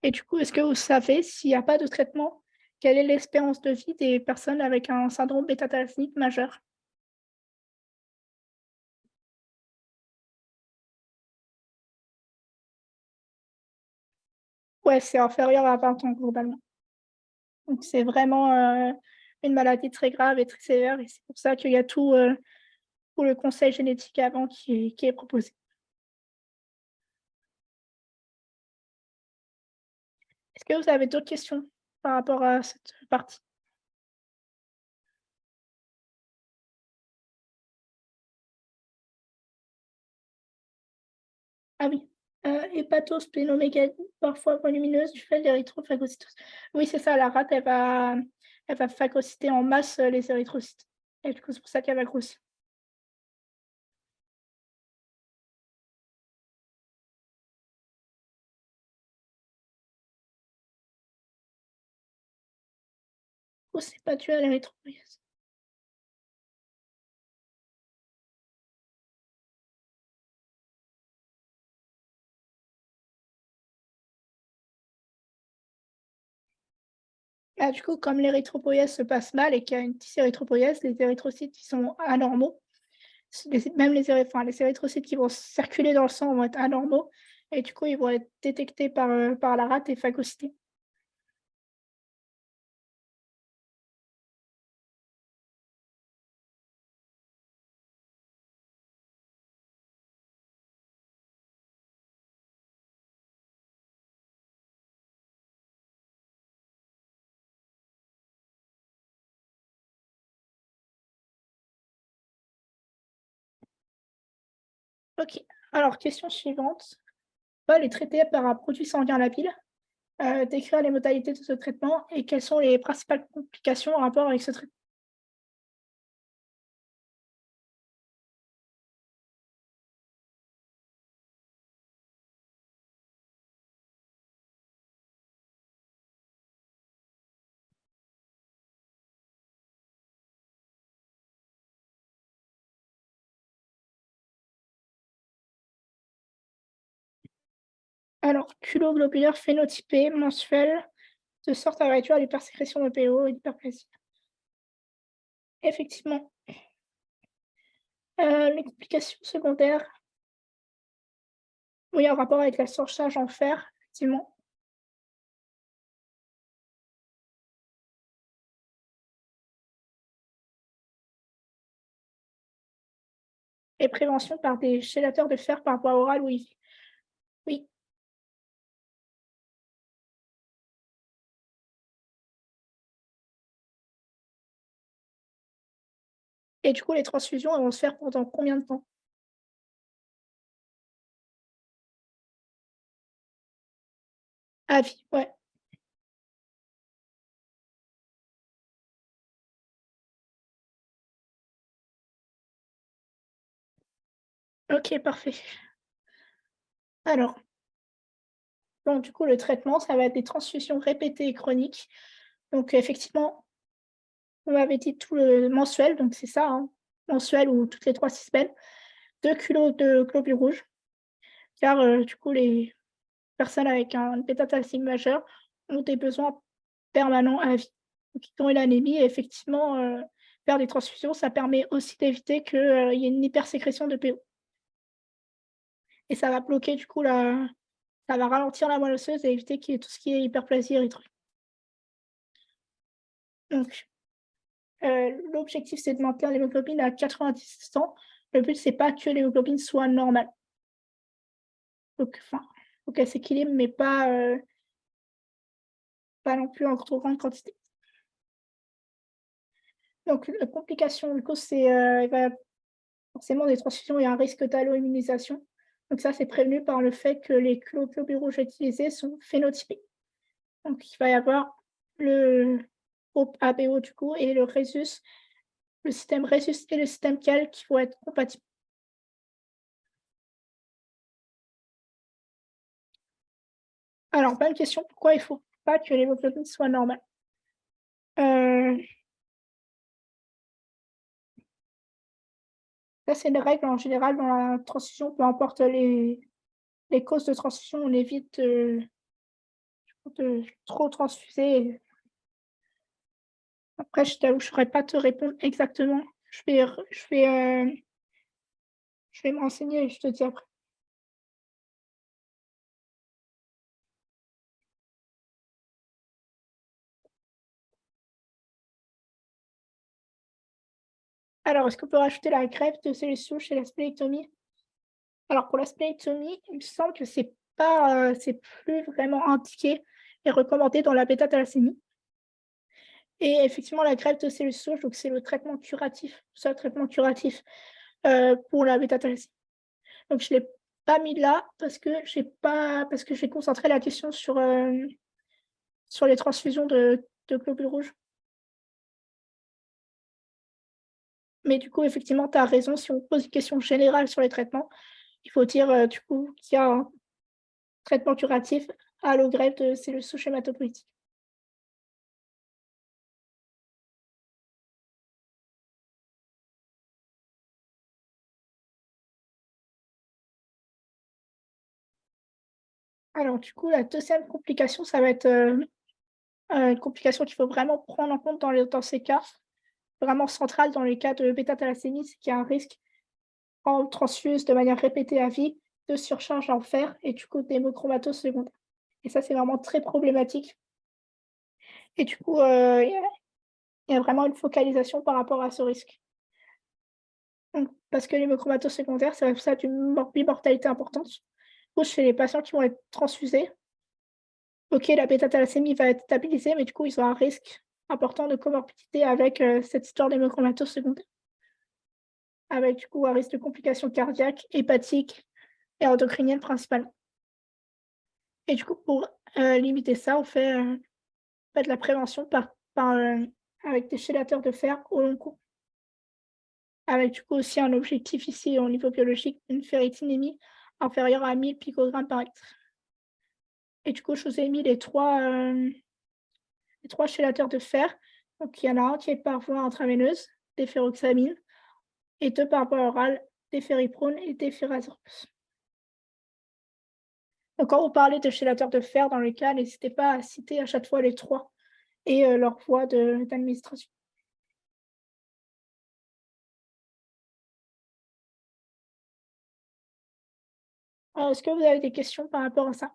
Et du coup, est-ce que vous savez s'il y a pas de traitement, quelle est l'espérance de vie des personnes avec un syndrome bêta-thalassémique majeur? Ouais, c'est inférieur à 20 ans globalement. Donc c'est vraiment, une maladie très grave et très sévère et c'est pour ça qu'il y a tout le conseil génétique avant qui est proposé. Est-ce que vous avez d'autres questions par rapport à cette partie? Ah oui, hépatosplénomégalie, parfois volumineuse du fait d'érythrophagocytose. Oui, c'est ça, la rate, elle va phagocyter en masse, les érythrocytes et du coup, c'est pour ça qu'elle va grossir. Du coup, c'est pas dû à l'érythropoïèse. Ah, du coup, comme l'érythropoïèse se passe mal et qu'il y a une dysérythropoïèse, les érythrocytes qui sont anormaux, même les érythrocytes qui vont circuler dans le sang vont être anormaux et du coup, ils vont être détectés par la rate et phagocytés. OK. Alors, question suivante. Paul est traité par un produit sanguin labile. Décrire les modalités de ce traitement et quelles sont les principales complications en rapport avec ce traitement. Alors, culoglobulaire phénotypé mensuel, de sorte à réduire l'hypersécrétion de PO et l'hyperplasie. Effectivement. Les complications secondaires, oui, en rapport avec la surcharge en fer, effectivement. Et prévention par des chélateurs de fer par voie orale ou IV. Oui. Et du coup, les transfusions, elles vont se faire pendant combien de temps? À vie, ouais. OK, parfait. Alors, donc du coup, le traitement, ça va être des transfusions répétées et chroniques. Donc effectivement, on m'avait dit tout le mensuel, donc c'est ça, hein, mensuel ou toutes les 3-6 semaines, 2 kilos de globules rouges, car, du coup, les personnes avec un bêta-thalassémie majeure ont des besoins permanents à vie. Donc ils ont une anémie et effectivement, faire des transfusions, ça permet aussi d'éviter qu'il y ait une hypersécrétion de PO et ça va bloquer du coup la ça va ralentir la moelle osseuse et éviter qu'il y ait tout ce qui est hyperplasie érythroïde. Donc l'objectif, c'est de maintenir l'hémoglobine à 90. Le but, c'est pas que l'hémoglobine soit normale. Donc enfin, faut qu'elle s'équilibre, mais pas non plus en trop grande quantité. Donc complication, du coup, c'est, il va forcément des transfusions et un risque d'allo-immunisation. Donc ça, c'est prévenu par le fait que les globules rouges utilisés sont phénotypés. Donc il va y avoir le groupe ABO du coup et le Rhesus, le système Rhesus et le système CAL qui vont être compatibles. Alors bonne question, pourquoi il ne faut pas que l'hémoglobine soit normale? Heu, Ça c'est une règle en général dans la transfusion, peu importe les causes de transfusion, on évite de trop transfuser. Après je t'avoue, je saurais pas te répondre exactement. Je vais me renseigner et je te dis après. Alors, est-ce qu'on peut rajouter la greffe de cellules souches et la spléectomie? Alors pour la spléectomie, il me semble que c'est plus vraiment indiqué et recommandé dans la bêta-thalassémie et effectivement la greffe de cellules souches, donc c'est le traitement curatif, seul traitement curatif, pour la bêta-thalassémie. Donc je l'ai pas mis là parce que j'ai concentré la question sur les transfusions de globules rouges. Mais du coup, effectivement, tu as raison, si on pose une question générale sur les traitements, il faut dire, du coup, qu'il y a un traitement curatif allogreffe de cellules souches hématopoïétiques. Alors du coup, la deuxième complication, ça va être, une complication qu'il faut vraiment prendre en compte dans ces cas, vraiment centrale dans les cas de bêta-thalassémie, c'est qu'il y a un risque, quand on transfuse de manière répétée à vie, de surcharge en fer et du coup d'hémochromatose secondaire et ça, c'est vraiment très problématique et du coup, il y a vraiment une focalisation par rapport à ce risque. Parce que l'hémochromatose secondaire, ça a une bimortalité importante. Du coup, chez les patients qui vont être transfusés, OK, la bêta-thalassémie va être stabilisée, mais du coup, ils ont un risque important de comorbidité avec, cette histoire d'hémochromatose secondaire. Avec du coup un risque de complications cardiaques, hépatiques et endocriniennes principalement. Et du coup, pour, limiter ça, on fait de la prévention avec des chélateurs de fer au long cours. Avec du coup aussi un objectif ici au niveau biologique, une ferritinémie inférieure à 1000 picogrammes par litre. Et du coup, je vous ai mis les 3 chélateurs de fer. Donc il y en a un qui est par voie intraveineuse, déferoxamine, et 2 par voie orale, déferiprone et déferasorb. Donc, quand vous parlez de chélateurs de fer dans le cas, n'hésitez pas à citer à chaque fois les 3 et leur voie d'administration. Est-ce que vous avez des questions par rapport à ça?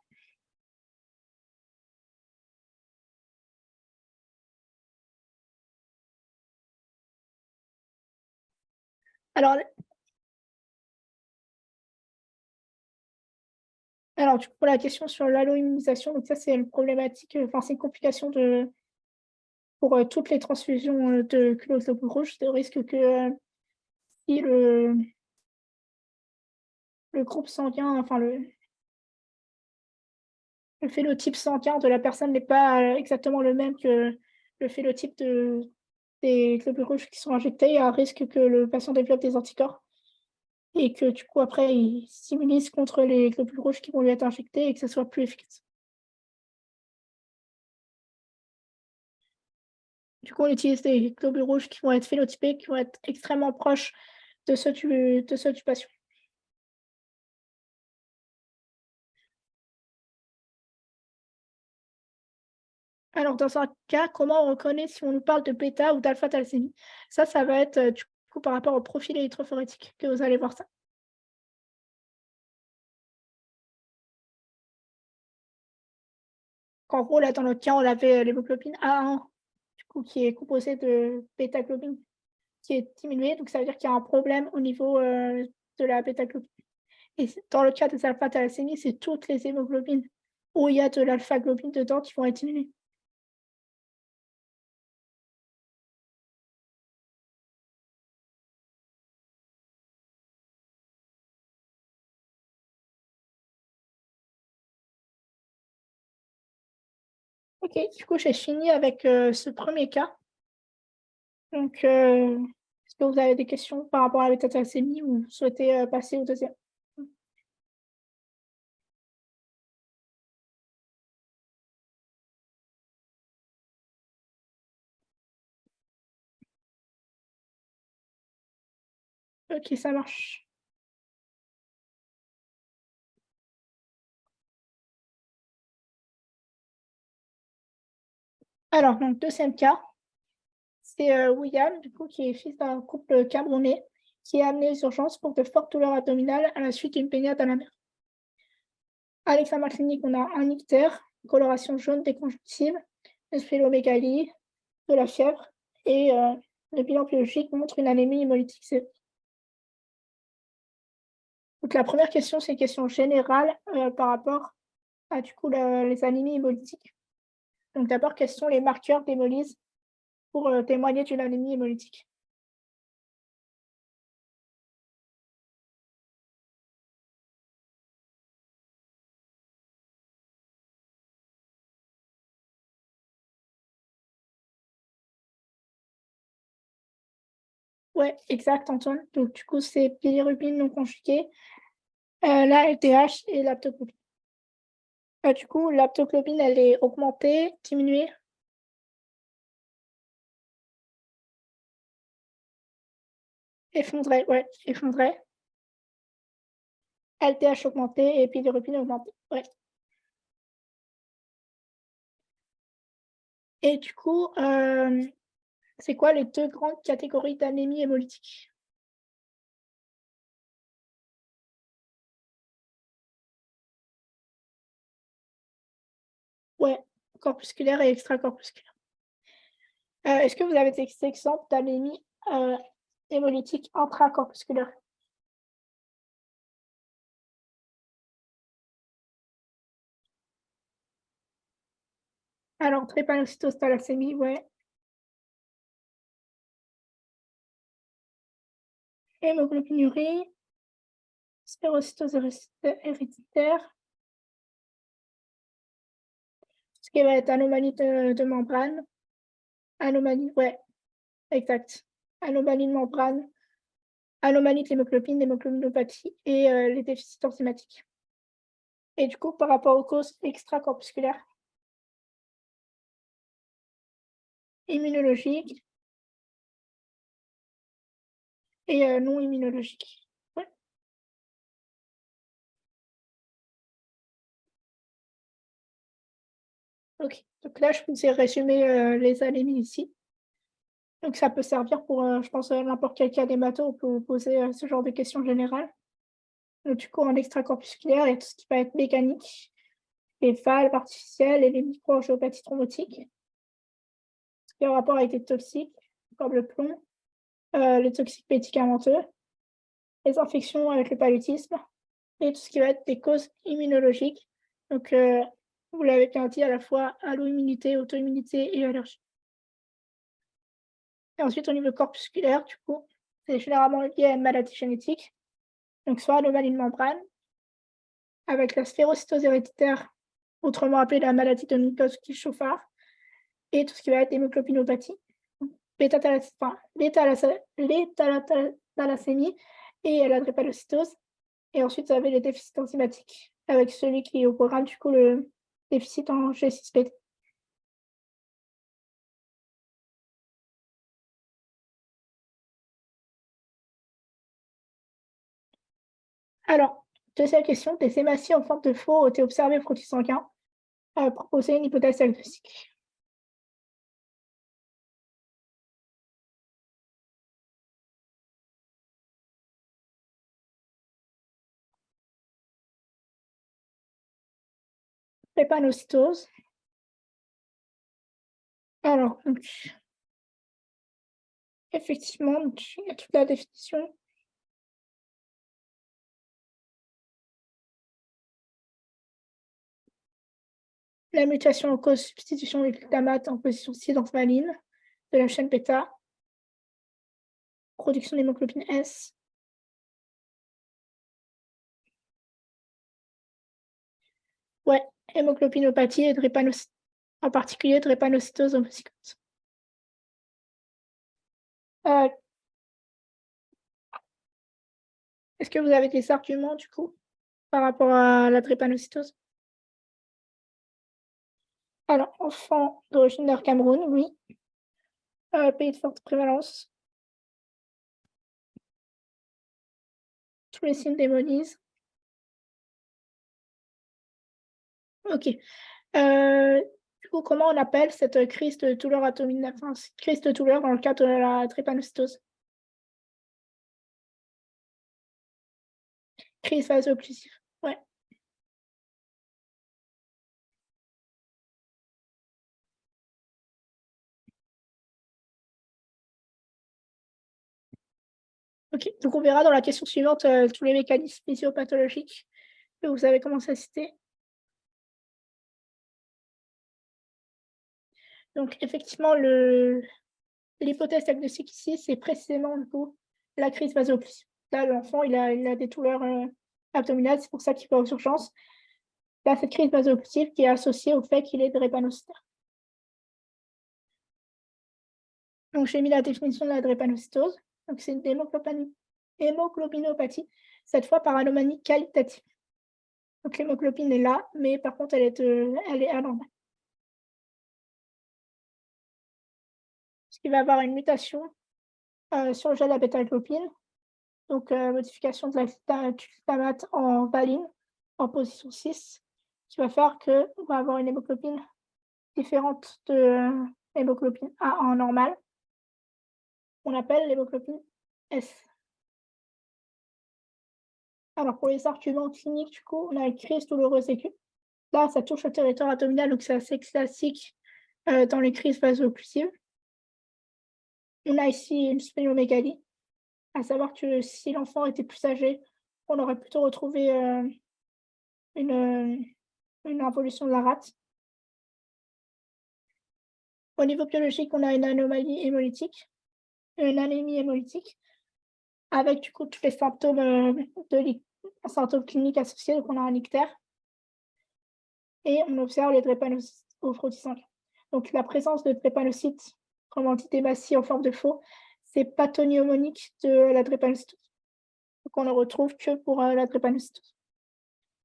Alors du coup, la question sur l'alloimmunisation, donc ça, c'est une problématique, enfin, c'est une complication pour, toutes les transfusions, de globules rouges, de risque que, si le groupe sanguin, enfin le phénotype sanguin de la personne n'est pas, exactement le même que le phénotype des globules rouges qui sont injectés, il y a un risque que le patient développe des anticorps et que du coup après il s'immunise contre les globules rouges qui vont lui être injectés et que ça soit plus efficace. Du coup, on utilise des globules rouges qui vont être phénotypés, qui vont être extrêmement proches de ceux du patient. Alors dans un cas, comment on reconnaît si on nous parle de bêta ou d'alpha-thalassémie? Ça va être, du coup par rapport au profil érythrophorétique que vous allez voir ça. En gros, là, dans notre cas, on avait, l'hémoglobine A1, du coup, qui est composée de bêta-globine qui est diminuée, donc ça veut dire qu'il y a un problème au niveau, de la bêta-globine et c dans le cas des alpha-thalassémies, c'est toutes les hémoglobines où il y a de l'alpha-globine dedans qui vont être diminuées. OK, du coup, j'ai fini avec, ce premier cas. Donc, est-ce que vous avez des questions par rapport à la bêta-thalassémie ou vous souhaitez, passer au deuxième? OK, ça marche. Alors donc deuxième cas, c'est, William, du coup, qui est fils d'un couple camerounais, qui est amené aux urgences pour de fortes douleurs abdominales à la suite d'une baignade à la mer. À l'examen clinique, on a un ictère, coloration jaune des conjonctives, une splénomégalie, de la fièvre et le bilan biologique montre une anémie hémolytique sévère. Donc la première question, c'est une question générale, par rapport à du coup les anémies hémolytiques. Donc d'abord, quels sont les marqueurs d'hémolyse pour, témoigner d'une anémie hémolytique? Ouais, exact Antoine. Donc du coup, c'est bilirubine non conjuguée, la LDH et l'aptoglobine. Du coup, l'aptoglobine, elle est augmentée, diminuée, effondrée, ouais, effondrée, LDH augmentée et bilirubine augmentée, ouais. Et du coup, c'est quoi les 2 grandes catégories d'anémie hémolytique? Ouais, corpusculaire et extracorpusculaire. Est-ce que vous avez des exemples d'anémie, hémolytique intracorpusculaire? Alors drépanocytose thalassémie, ouais. Hémoglobinurie, spérocytose héréditaire, ce qui va être anomalie de membrane, anomalie, ouais, exact. Anomalie de membrane, anomalie de l'hémoglobine, l'hémoglobinopathie et les déficits enzymatiques. Et du coup, par rapport aux causes extracorpusculaires, immunologiques et non immunologiques. Ouais. Ok, donc là, je vous ai résumé les anémies ici. Donc ça peut servir pour, je pense, n'importe quel cas d'hémato, on peut vous poser ce genre de questions générales. Donc du coup, en extracorpusculaire, il y a tout ce qui va être mécanique, les valves artificielles et les microangiopathies thrombotiques. Ce qui est en rapport avec les toxiques, comme le plomb, les toxiques médicamenteux, les infections avec le paludisme et tout ce qui va être des causes immunologiques. Donc, vous l'avez bien dit, à la fois allo-immunité, auto-immunité et allergie. Et ensuite, au niveau corpusculaire, du coup, c'est généralement lié à une maladie génétique, donc soit anomalie de membrane, avec la sphérocytose héréditaire, autrement appelée la maladie de Minkowski-Chauffard, et tout ce qui va être hémoglobinopathie, l'état-thalassémie et la drépanocytose. Et ensuite, vous avez les déficits enzymatiques, avec celui qui est au programme, du coup, le déficit en G6PD. Alors, deuxième question, des hématies en forme de faux ont été observées au produit sanguin. Proposer une hypothèse diagnostique. Drépanocytose. Alors, donc, effectivement, donc, il y a toute la définition. La mutation en cause substitution du glutamate en position cis-valine de la chaîne bêta. Production d'hémoglobine S. Ouais, hémoglobinopathie et drépanocytose, en particulier drépanocytose homozygote. Euh, Est-ce que vous avez des arguments, du coup, par rapport à la drépanocytose? Alors, enfant d'origine nord Cameroun, oui. Pays de forte prévalence. Tous les signes démonisent. Ok. Du coup, comment on appelle cette crise de douleur abdominale, enfin, cette crise de douleur dans le cadre de la drépanocytose? Crise vaso-occlusive. Ouais. Ok. Donc, on verra dans la question suivante tous les mécanismes physiopathologiques que vous avez commencé à citer. Donc, effectivement, l'hypothèse diagnostique ici, c'est précisément du coup, la crise vaso-occlusive. Là, l'enfant, il a des douleurs abdominales, c'est pour ça qu'il va aux urgences. Là, cette crise vaso-occlusive qui est associée au fait qu'il est drépanocytaire. Donc, j'ai mis la définition de la drépanocytose. Donc, c'est une hémoglobinopathie, cette fois par anomalie qualitative. Donc, l'hémoglobine est là, mais par contre, elle est anormale. Ce qui va avoir une mutation sur le gène de la bêta-globine, donc modification de la glutamate en valine en position 6, qui va faire qu'on va avoir une hémoglobine différente de l'hémoglobine A en normal. On appelle l'hémoglobine S. Alors, pour les arguments cliniques, du coup, on a une crise douloureuse aiguë. Là, ça touche le territoire abdominal, donc c'est assez classique dans les crises vaso-occlusives. On a ici une splénomégalie, à savoir que si l'enfant était plus âgé, on aurait plutôt retrouvé une, une involution de la rate. Au niveau biologique, on a une anomalie hémolytique, une anémie hémolytique, avec du coup tous les symptômes, symptômes cliniques associés, donc on a un ictère, et on observe les drépanocytes au produit sanguin. Donc la présence de drépanocytes, comme dit d'hématies en forme de faux, c'est pathognomonique de la drépanocytose. Donc on ne retrouve que pour la drépanocytose.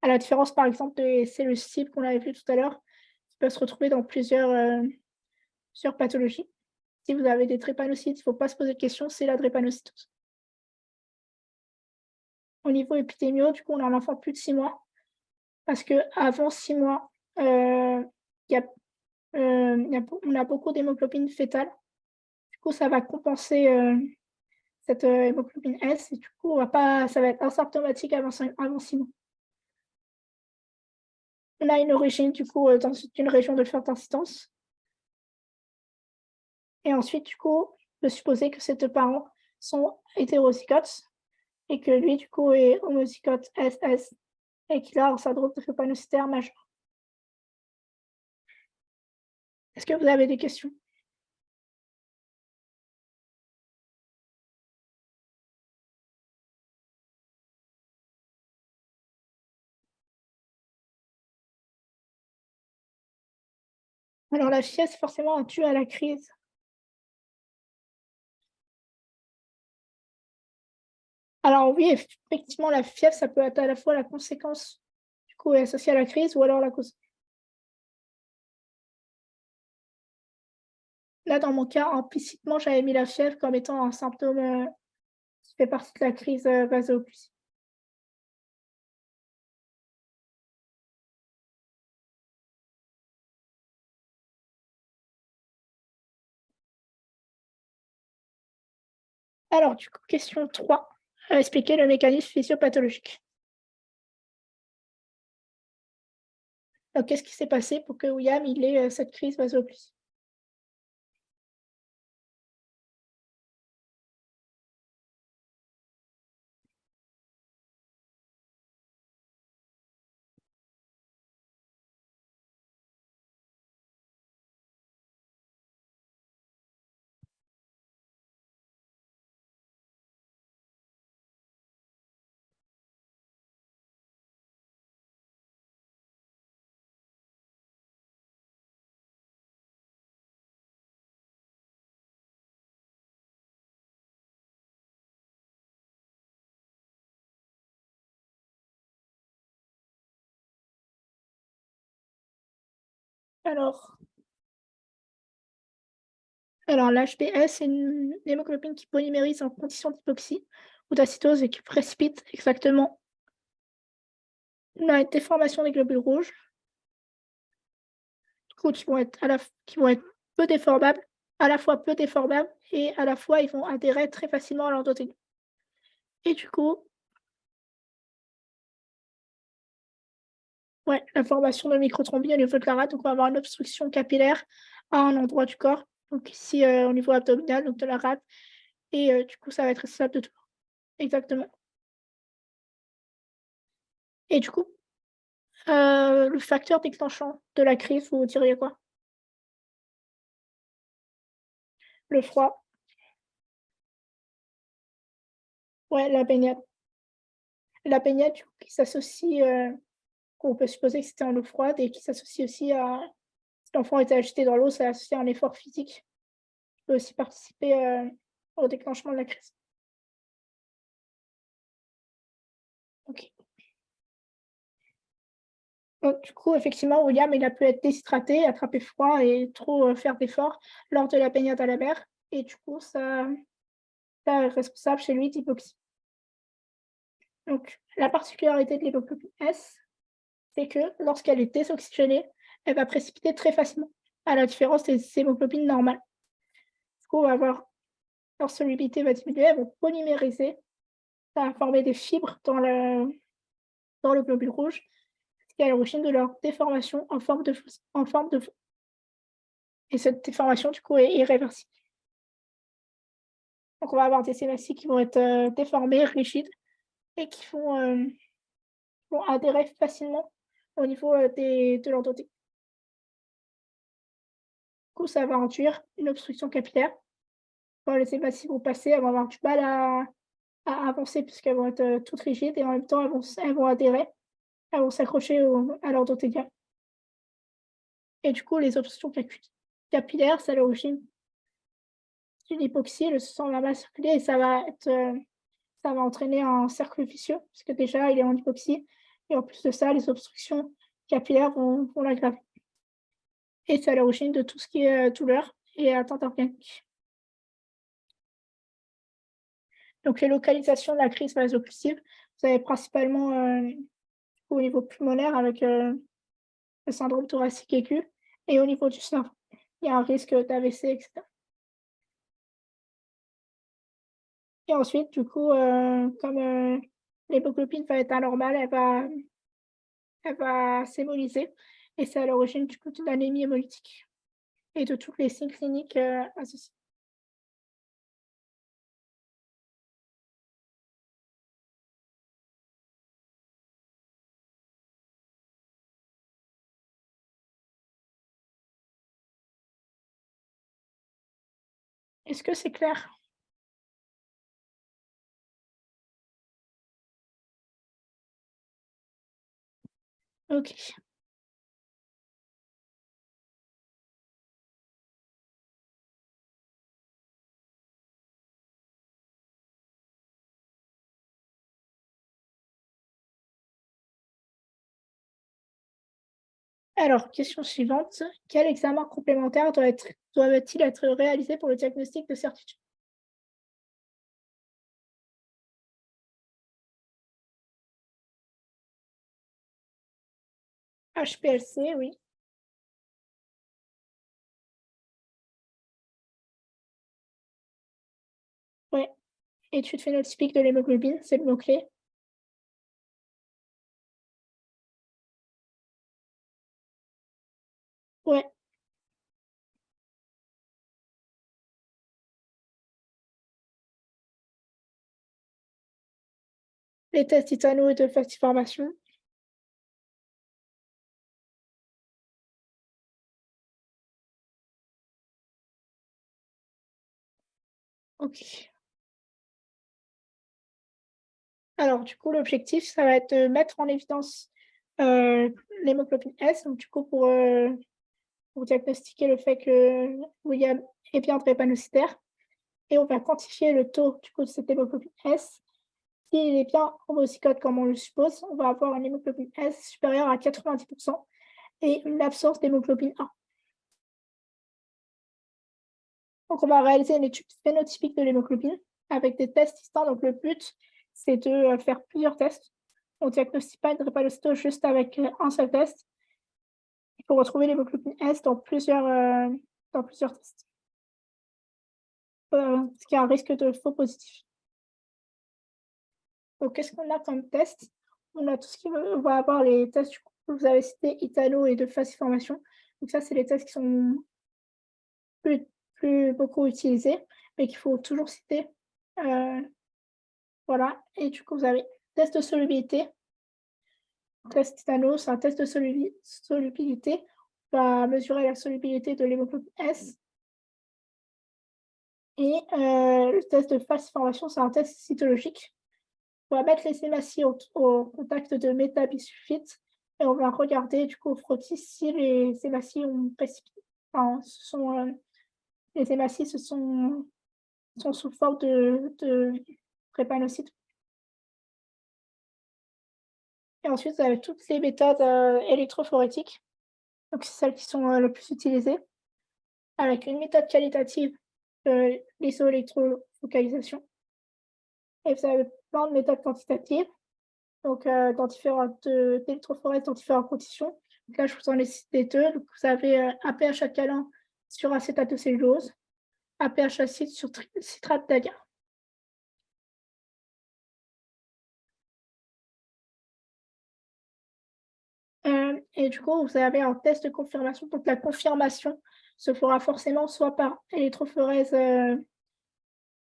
À la différence par exemple des cellules cibles qu'on avait vu tout à l'heure, qui peuvent se retrouver dans plusieurs pathologies. Si vous avez des drépanocytes, il ne faut pas se poser de questions, c'est la drépanocytose. Au niveau épidémiaux, du coup, on a un enfant plus de 6 mois, parce qu'avant 6 mois, il y a on a beaucoup d'hémoglobine fétale. Du coup, ça va compenser cette hémoglobine S et du coup, ça va être asymptomatique avant 6 mois. On a une origine du coup dans une région de forte incidence. Et ensuite, du coup, on peut supposer que ces deux parents sont hétérozygotes et que lui, du coup, est homozygote SS et qu'il a un syndrome de drépanocytaire majeur. Est-ce que vous avez des questions? Alors la fièvre, c'est forcément un dû à la crise. Alors oui, effectivement, la fièvre, ça peut être à la fois la conséquence, du coup, est associée à la crise ou alors la cause. Là, dans mon cas, implicitement, j'avais mis la fièvre comme étant un symptôme, qui fait partie de la crise, vaso-occlusive. Alors du coup, question 3. Expliquer le mécanisme physiopathologique. Donc qu'est-ce qui s'est passé pour que William, il ait, cette crise vaso-occlusive? Alors l'HbS, c'est une hémoglobine qui polymérise en conditions d'hypoxie ou d'acétose et qui précipite exactement la déformation des globules rouges, du coup, qui vont être peu déformables, à la fois peu déformables et à la fois ils vont adhérer très facilement à l'endothélium. Et du coup, ouais, la formation de microthrombie au niveau de la rate, donc on va avoir une obstruction capillaire à un endroit du corps, donc ici, au niveau abdominal, donc de la rate et du coup, ça va être responsable de tout. Exactement. Et du coup, le facteur déclenchant de la crise, vous diriez quoi? Le froid, ouais, la baignade. La baignade, du coup, qui s'associe, on peut supposer que c'était en eau froide et qui s'associe aussi à si l'enfant était agité dans l'eau, ça associe à un effort physique, qui peut aussi participer, au déclenchement de la crise. OK. Donc du coup, effectivement, William, il a pu être déshydraté, attraper froid et trop, faire d'efforts lors de la baignade à la mer et du coup, ça est responsable chez lui d'hypoxie. Donc la particularité de l'hémoglobine S, c'est que lorsqu'elle est désoxygénée, elle va précipiter très facilement, à la différence des hémoglobines normales. Du coup, on va avoir leur solubilité va diminuer, elles vont polymériser, ça va former des fibres dans le globule rouge, ce qui est à l'origine de leur déformation en forme de et cette déformation, du coup, est irréversible. Donc on va avoir des hématies qui vont être, déformées, rigides et qui vont adhérer facilement au niveau, de l'endothèque. Du coup, ça va induire une obstruction capillaire. Quand les hématies vont passer, elles vont avoir du mal à avancer puisqu'elles vont être, toutes rigides et en même temps elles vont adhérer, elles vont s'accrocher à l'endothélium et du coup les obstructions capillaires, c'est à l'origine d'une hypoxie, le sang va mal circuler et ça va entraîner un cercle vicieux puisque déjà il est en hypoxie et en plus de ça, les obstructions capillaires vont l'aggraver et c'est à l'origine de tout ce qui est, douleur et atteinte organique. Donc les localisations de la crise vaso-occlusive, vous avez principalement, au niveau pulmonaire avec, le syndrome thoracique aigu et au niveau du cerveau. Il y a un risque d'AVC, etc. Et ensuite, du coup, comme l'hémoglobine va être anormale, elle va s'hémolyser et c'est à l'origine du coup de l'anémie hémolytique et de tous les signes cliniques associés. Est-ce que c'est clair? OK. Alors, question suivante. Quel examen complémentaire doit-il être réalisé pour le diagnostic de certitude? HPLC, oui. Ouais. Étude phénotypique de l'hémoglobine, c'est le mot-clé. Ouais. Les tests Titano et de falsification. OK. Alors du coup, l'objectif, ça va être de mettre en évidence, l'hémoglobine S, donc du coup pour diagnostiquer le fait que William est bien drépanocytaire et on va quantifier le taux du coup de cette hémoglobine S. S'il est bien homozygote comme on le suppose, on va avoir une hémoglobine S supérieure à 90 et une absence d'hémoglobine A. Donc on va réaliser une étude phénotypique de l'hémoglobine avec des tests distincts. Donc le but, c'est de, faire plusieurs tests. On ne diagnostique pas une drépanocytose juste avec, un seul test. Il faut retrouver l'hémoglobine S dans plusieurs tests, ce qui a un risque de faux positif. Donc qu'est-ce qu'on a comme test? On a tout ce qui va on va avoir les tests du coup que vous avez cités, Italo et de falsification. Donc ça, c'est les tests qui sont plus plus beaucoup utilisés, mais qu'il faut toujours citer. Heu, voilà et du coup, vous avez test de solubilité. Test Titano, c'est un test de solubilité. On va mesurer la solubilité de l'hémoglobine S et le test de falsification, c'est un test cytologique. On va mettre les hématies au contact de métabisulfite et on va regarder du coup au frottis si les hématies ont précipité enfin, les hématies sont sous forme de drépanocytes et ensuite vous avez toutes les méthodes, électrophorétiques, donc c'est celles qui sont, le plus utilisées, avec une méthode qualitative, l'isoélectrofocalisation et vous avez plein de méthodes quantitatives. Donc, dans différentes, d'électrophorèses dans différentes conditions. Donc là, je vous en ai cité 2. Donc vous avez, APH alcalin sur acétate de cellulose, APH acide sur citrate d'agar. Et du coup, vous avez un test de confirmation. Donc la confirmation se fera forcément soit par électrophorèse,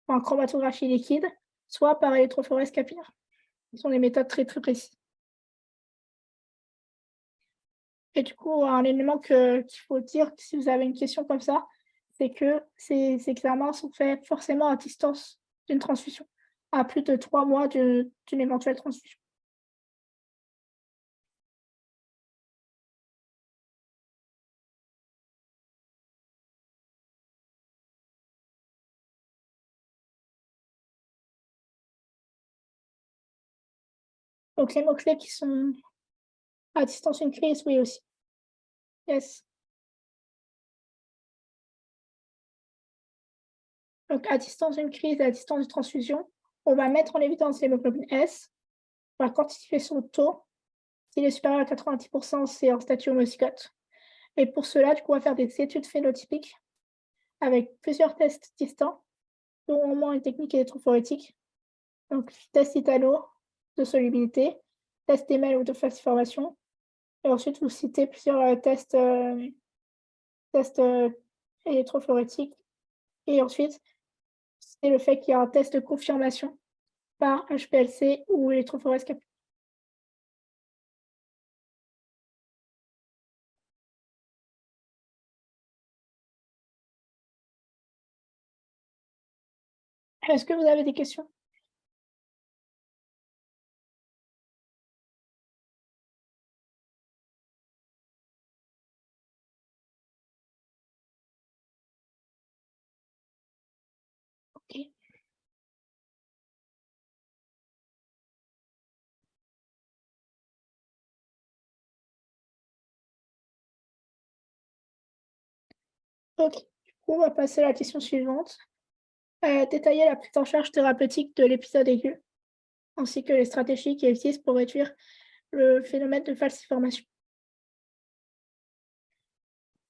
en chromatographie liquide, soit par électrophorèse capillaire. Ce sont des méthodes très, très précises. Et du coup, un élément qu'il faut dire si vous avez une question comme ça, c'est que ces examens sont faits forcément à distance d'une transfusion, à plus de 3 mois d'une éventuelle transfusion. Donc les mots-clés qui sont à distance d'une crise, oui aussi. Yes. Donc à distance d'une crise et à distance d'une transfusion, on va mettre en évidence l'hémoglobine S, on va quantifier son taux. S'il est supérieur à 90 c'est un statut homozygote Et pour cela, du coup, on va faire des études phénotypiques avec plusieurs tests distants, dont au moins une technique électrophorétique. Donc, test Italo de solubilité, test d'Emel ou de falsiformation. Et ensuite, vous citez plusieurs tests électrophorétiques. Et ensuite, c'est le fait qu'il y a un test de confirmation par HPLC ou électrophorèse capillaire. Est-ce que vous avez des questions? Ok. Ok. Du coup, on va passer à la question suivante. Détailler la prise en charge thérapeutique de l'épisode aigu, ainsi que les stratégies qui existent pour réduire le phénomène de falsiformation.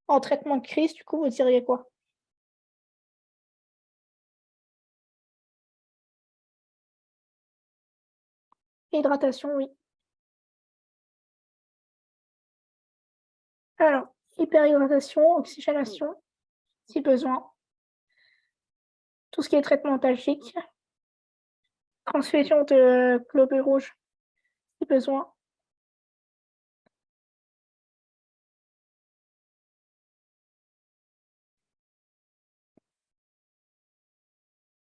En traitement de crise, du coup, vous diriez quoi? Hydratation, oui. Alors, hyperhydratation, oxygénation, si besoin. Tout ce qui est traitement antalgique, transfusion de globules rouges, si besoin.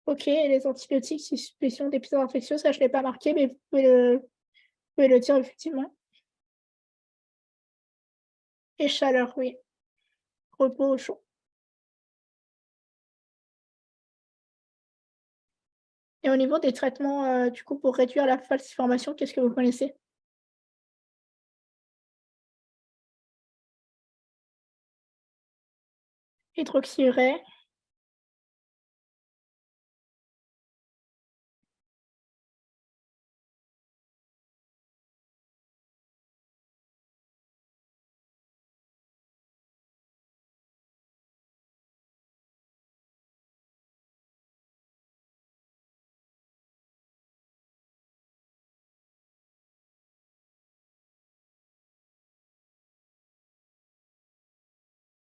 Ok, et les antibiotiques, si suspicion d'épisode infectieux, ça je ne l'ai pas marqué, mais vous pouvez le dire effectivement. Et chaleur, oui. Repos au chaud. Et au niveau des traitements, du coup, pour réduire la falsiformation, qu'est-ce que vous connaissez? Hydroxyurée.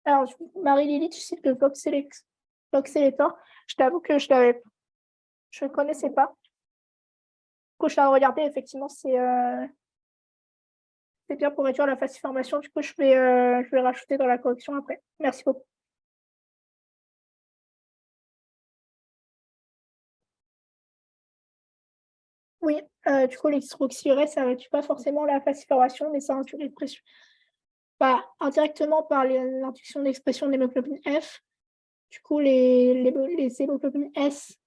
Alors, Marie-Lily, tu sais que Voxelétor, je t'avoue que je ne connaissais pas. Du coup, je viens de regarder, effectivement, c'est bien pour réduire la falsiformation. Du coup, je vais rajouter dans la correction après. Merci beaucoup. Oui, du coup, l'hydroxyurée, ça ne réduit pas forcément la falsiformation, mais ça réduit l'expression. Bah, indirectement par l'induction d'expression de l'hémoglobine F. Du coup, les hémoglobines S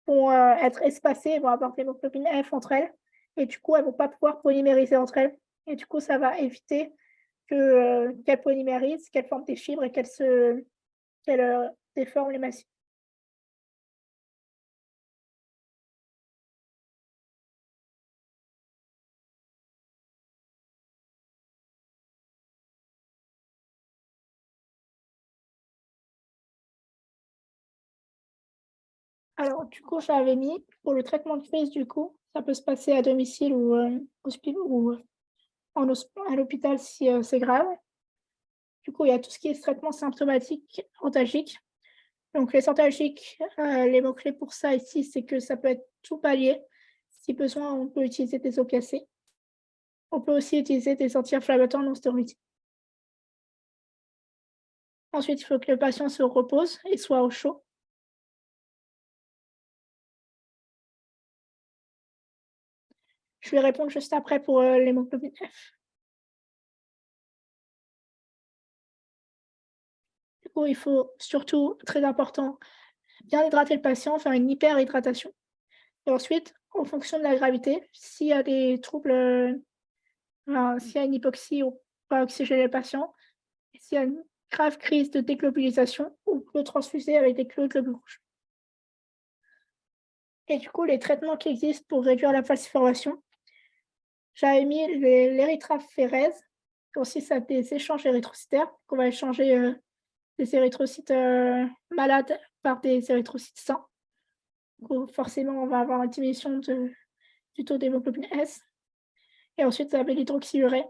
vont être espacées, vont avoir de l'hémoglobine F entre elles, et du coup, elles ne vont pas pouvoir polymériser entre elles. Et du coup, ça va éviter qu'elles polymérisent, qu'elles forment des fibres et qu'elles déforment les massifs. Alors, du coup, j'avais mis pour le traitement de crise, du coup, ça peut se passer à domicile ou, ou à l'hôpital si c'est grave. Du coup, il y a tout ce qui est traitement symptomatique, antalgique. Donc, les antalgiques, les mots-clés pour ça ici, c'est que ça peut être tout palier. Si besoin, on peut utiliser des opiacés. On peut aussi utiliser des anti-inflammatoires non stéroïdiens. Ensuite, il faut que le patient se repose et soit au chaud. Je vais répondre juste après pour l'hémoglobine F. Du coup, il faut surtout, très important, bien hydrater le patient, faire une hyperhydratation. Et ensuite, en fonction de la gravité, s'il y a des troubles, s'il y a une hypoxie, on va oxygéner le patient. Et s'il y a une grave crise de déglobulisation, on peut transfuser avec des globules rouges. Et du coup, les traitements qui existent pour réduire la falsiformation, j'avais mis l'érythraphérèse. consiste à des échanges érythrocytaires, qu'on va échanger, des érythrocytes, malades par des érythrocytes sains. Donc forcément, on va avoir une diminution du taux d'hémoglobine S et ensuite, vous avez l'hydroxyurée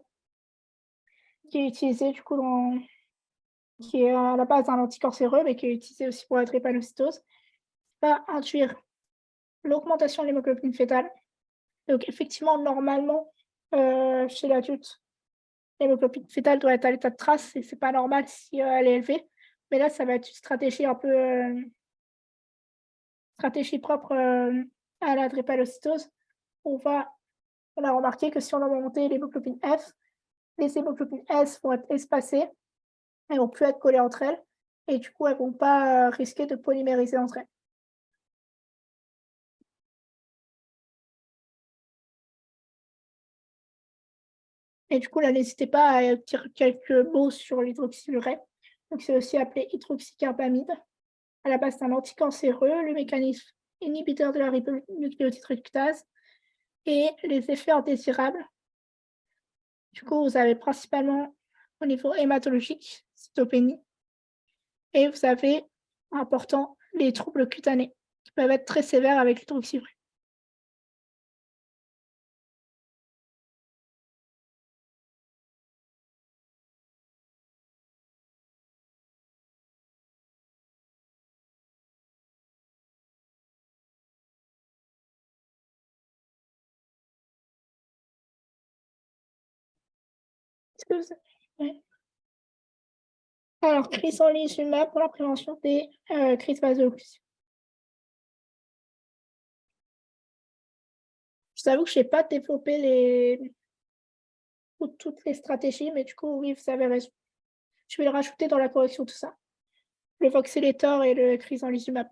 qui est utilisé du coup qui est à la base un anticancéreux, mais qui est utilisé aussi pour la drépanocytose, va induire l'augmentation de l'hémoglobine fœtale. Donc effectivement, normalement, chez l'adulte, l'hémoglobine fœtale doit être à l'état de trace et c'est pas normal si, elle est élevée. Mais là, ça va être une stratégie un peu, stratégie propre, à la drépanocytose. On va on a remarqué que si on a augmenté l'hémoglobine F, les hémoglobines S vont être espacées, elles vont plus être collées entre elles et du coup, elles vont pas, risquer de polymériser entre elles. Et du coup, là, n'hésitez pas à dire quelques mots sur l'hydroxyurée. Donc c'est aussi appelé hydroxycarbamide. À la base, c'est un anticancéreux, le mécanisme inhibiteur de la ribonucléotide réductase et les effets indésirables. Du coup, vous avez principalement au niveau hématologique, cytopénie, et vous avez, important, les troubles cutanés qui peuvent être très sévères avec l'hydroxyurée. Est-ce que vous ouais. Alors, crizanlizumab pour la prévention des, crises vaso-occlusives. Je t'avoue que je n'ai pas développé toutes les stratégies, mais du coup, oui, vous avez raison. Je vais le rajouter dans la correction, tout ça. Le voxelotor et le crizanlizumab.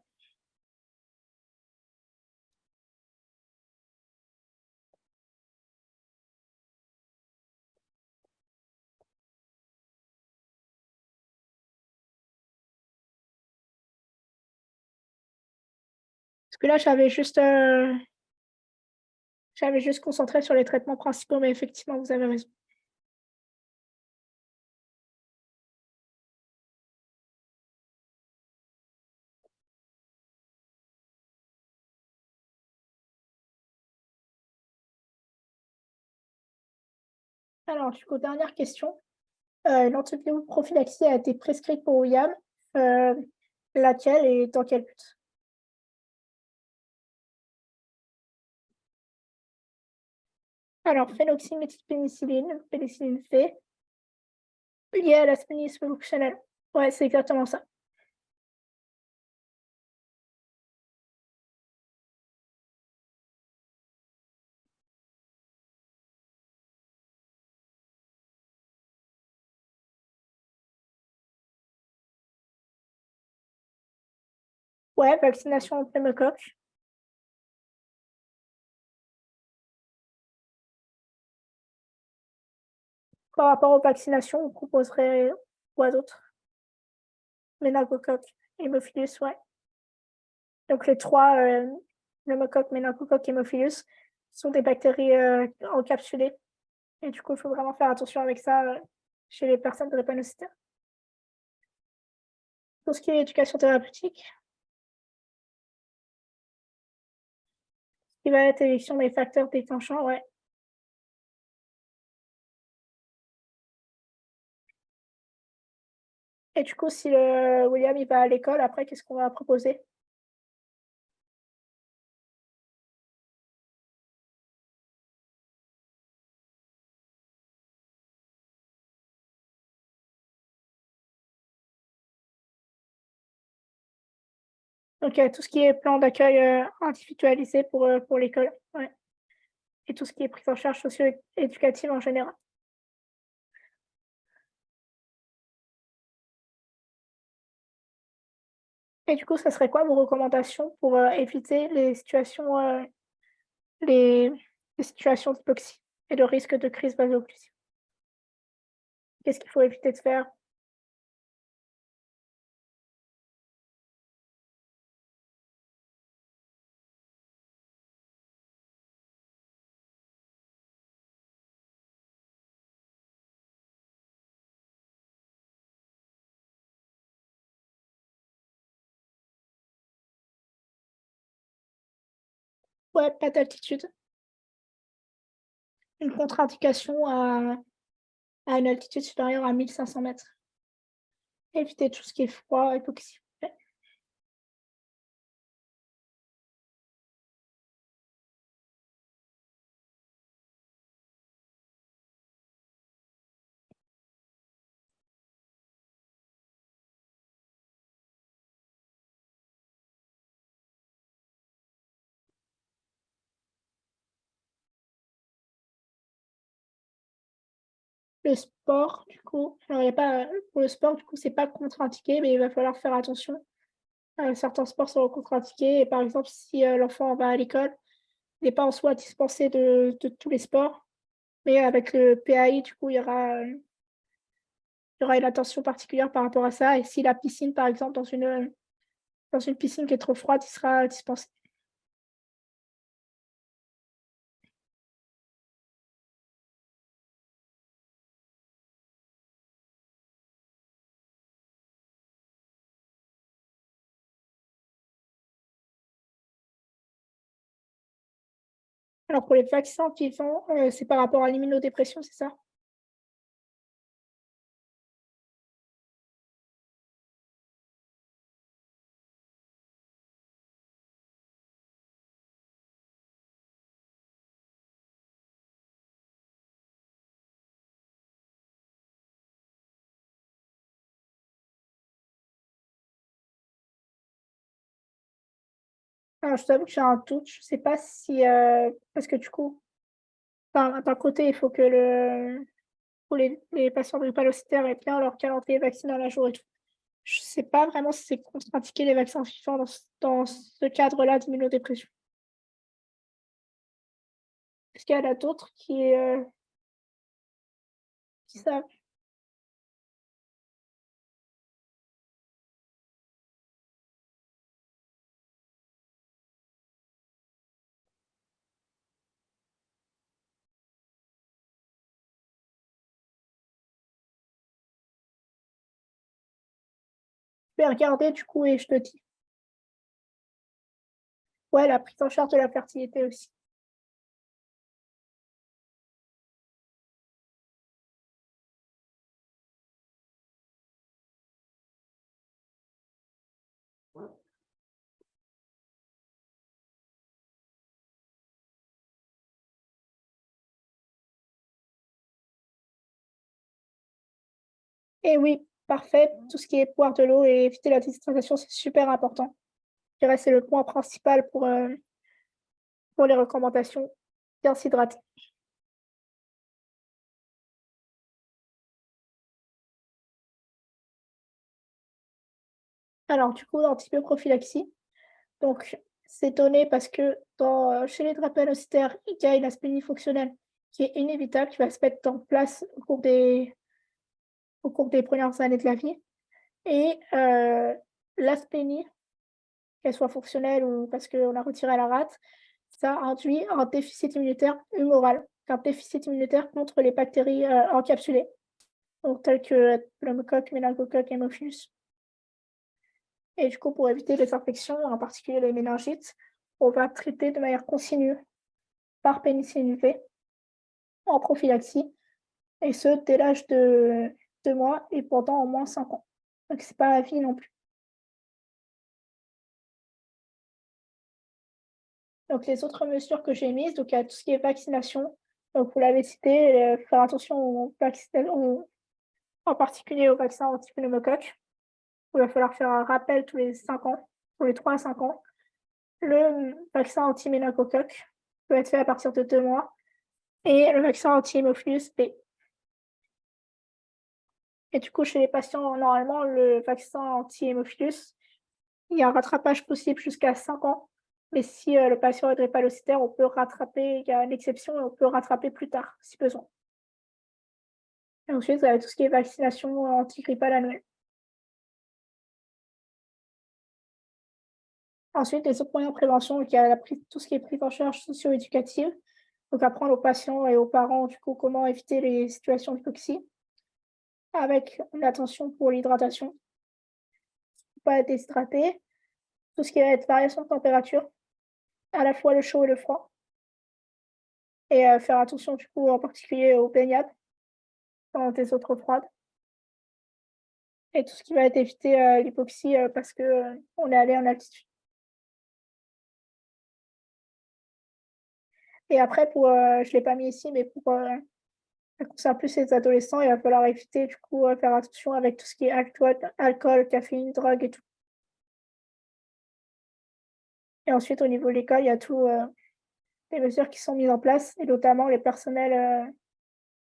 Parce que là, j'avais juste concentré sur les traitements principaux, mais effectivement, vous avez raison. Alors, du coup, dernière question. L'antibio-prophylaxie a été prescrite pour William. Heu, laquelle et dans quel but? Alors, phénoxyméthylpénicilline, pénicilline V, liée à la splénisme fonctionnelle. Ouais, c'est exactement ça. Ouais, vaccination au pneumocoque. Par rapport aux vaccinations, on proposerait quoi d'autre? Méningocoque, hémophilus, ouais. Donc les 3 pneumocoque, méningocoque, hémophilus sont des bactéries, encapsulées et du coup, il faut vraiment faire attention avec ça, chez les personnes drépanocytaires. Tout ce qui est éducation thérapeutique, qui va être éviction des facteurs déclenchants, ouais. Et du coup, si le William, il va à l'école, après, qu'est-ce qu'on va proposer? Donc tout ce qui est plan d'accueil, individualisé pour l'école, ouais, et tout ce qui est prise en charge socio-éducative en général. Et du coup, ça serait quoi vos recommandations pour, éviter les les situations d'hypoxie et de risque de crise vaso-occlusive? Qu'est-ce qu'il faut éviter de faire? Ouais, pas d'altitude. Une contre-indication à une altitude supérieure à 1500 mètres. Éviter tout ce qui est froid, hypoxie. Ouais. Le sport, du coup, alors il y a pas pour le sport, du coup, c'est pas contre-indiqué, mais il va falloir faire attention. Certains sports sont contre-indiqués et par exemple, si, l'enfant va à l'école, il n'est pas en soi dispensé de tous les sports, mais avec le PAI, du coup, il y aura une attention particulière par rapport à ça et si la piscine, par exemple, dans une piscine qui est trop froide, il sera dispensé. Alors pour les vaccins qui font, c'est par rapport à l'immunodépression, c'est ça? Alors je t'avoue que j'ai un doute, je sais pas si, parce que du coup, d'un côté, il faut que pour les patients drépanocytaires aient bien leur calendrier vaccinal à jour et tout. Je sais pas vraiment si c'est contre-indiqué les vaccins FIFA dans ce cadre-là d'immunodépression. Est-ce qu'il y en a d'autres qui savent? Je vais regarder du coup et je te dis. Ouais, la prise en charge de la fertilité aussi. Et oui, parfait, tout ce qui est boire de l'eau et éviter la déshydratation, c'est super important. Je dirais c'est le point principal pour les recommandations, bien s'hydrater. Alors du coup, l'antibio-prophylaxie, donc c'est donné parce que chez les drépanocytaires, il y a une aspénie fonctionnelle qui est inévitable, qui va se mettre en place au cours des premières années de la vie et l'aspénie, qu'elle soit fonctionnelle ou parce qu'on a retiré la rate, ça induit un déficit immunitaire humoral, un déficit immunitaire contre les bactéries, encapsulées, donc telles que pneumocoque, méningocoque, hémophilus. Et du coup, pour éviter les infections, en particulier les méningites, on va traiter de manière continue par pénicilline V en prophylaxie, et ce, dès l'âge de 2 mois et pendant au moins 5 ans. Donc c'est pas à vie non plus. Donc les autres mesures que j'ai mises, donc il y a tout ce qui est vaccination, donc vous l'avez cité, faire attention en particulier au vaccin anti-pneumocoque. Il va falloir faire un rappel tous les 5 ans, tous les 3 à 5 ans. Le vaccin anti-méningocoque peut être fait à partir de 2 mois et le vaccin anti-hémophilus B. Et du coup, chez les patients, normalement, le vaccin anti-hémophilus, il y a un rattrapage possible jusqu'à 5 ans. Mais si le patient est drépanocytaire, on peut rattraper, il y a une exception, et on peut rattraper plus tard, si besoin. Et ensuite, vous avez tout ce qui est vaccination antigrippale annuelle. Ensuite, les autres moyens de prévention, il y a tout ce qui est prise en charge socio-éducative. Donc, apprendre aux patients et aux parents, du coup, comment éviter les situations d'hypoxie, avec une attention pour l'hydratation, pas être déshydraté, tout ce qui va être variation de température, à la fois le chaud et le froid et faire attention du coup en particulier aux baignades pendant tes eaux trop froides et tout ce qui va être éviter, l'hypoxie, parce que, on est allé en altitude et après pour, je l'ai pas mis ici, mais pour, ça concerne plus les adolescents, il va falloir éviter du coup, faire attention avec tout ce qui est alcool, caféine, drogue et tout et ensuite au niveau de l'école, il y a tout, les mesures qui sont mises en place et notamment les personnels,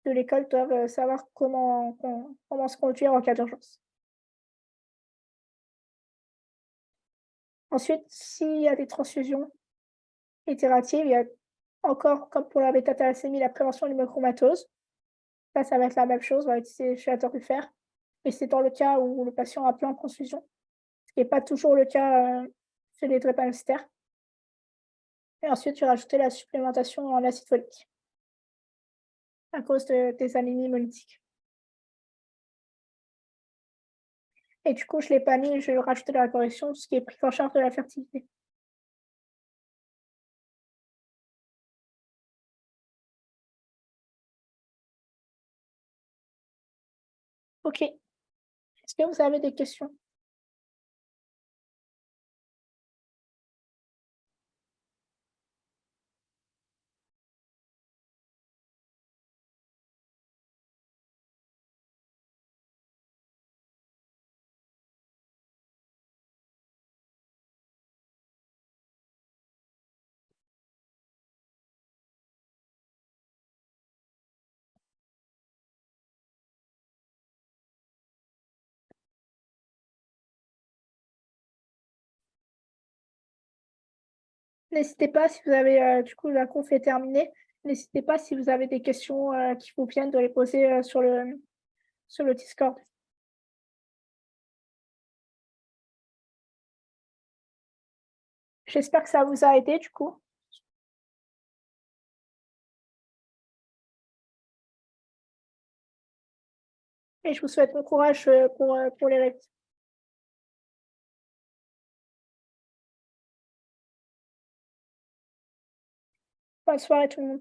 de l'école doivent, savoir comment se conduire en cas d'urgence. Ensuite, s'il y a des transfusions itératives, il y a encore, comme pour la bêta-thalassémie, la prévention de l'hémochromatose. Ça va être la même chose, on va utiliser chez fer et c'est dans le cas où le patient a plein de transfusions, ce qui est pas toujours le cas, chez les drépanocytaires et ensuite, tu rajouter la supplémentation en acide folique à cause des anémies hémolytiques et du coup, je l'ai pas mis, je vais le rajouter dans la correction, tout ce qui est prise en charge de la fertilité. OK. Est-ce que vous avez des questions? N'hésitez pas si vous avez, du coup la conf est terminée, n'hésitez pas si vous avez des questions, qui vous viennent de les poser, sur le Discord. J'espère que ça vous a aidé du coup et je vous souhaite bon courage, pour les révisions. Bonne soirée tout le monde.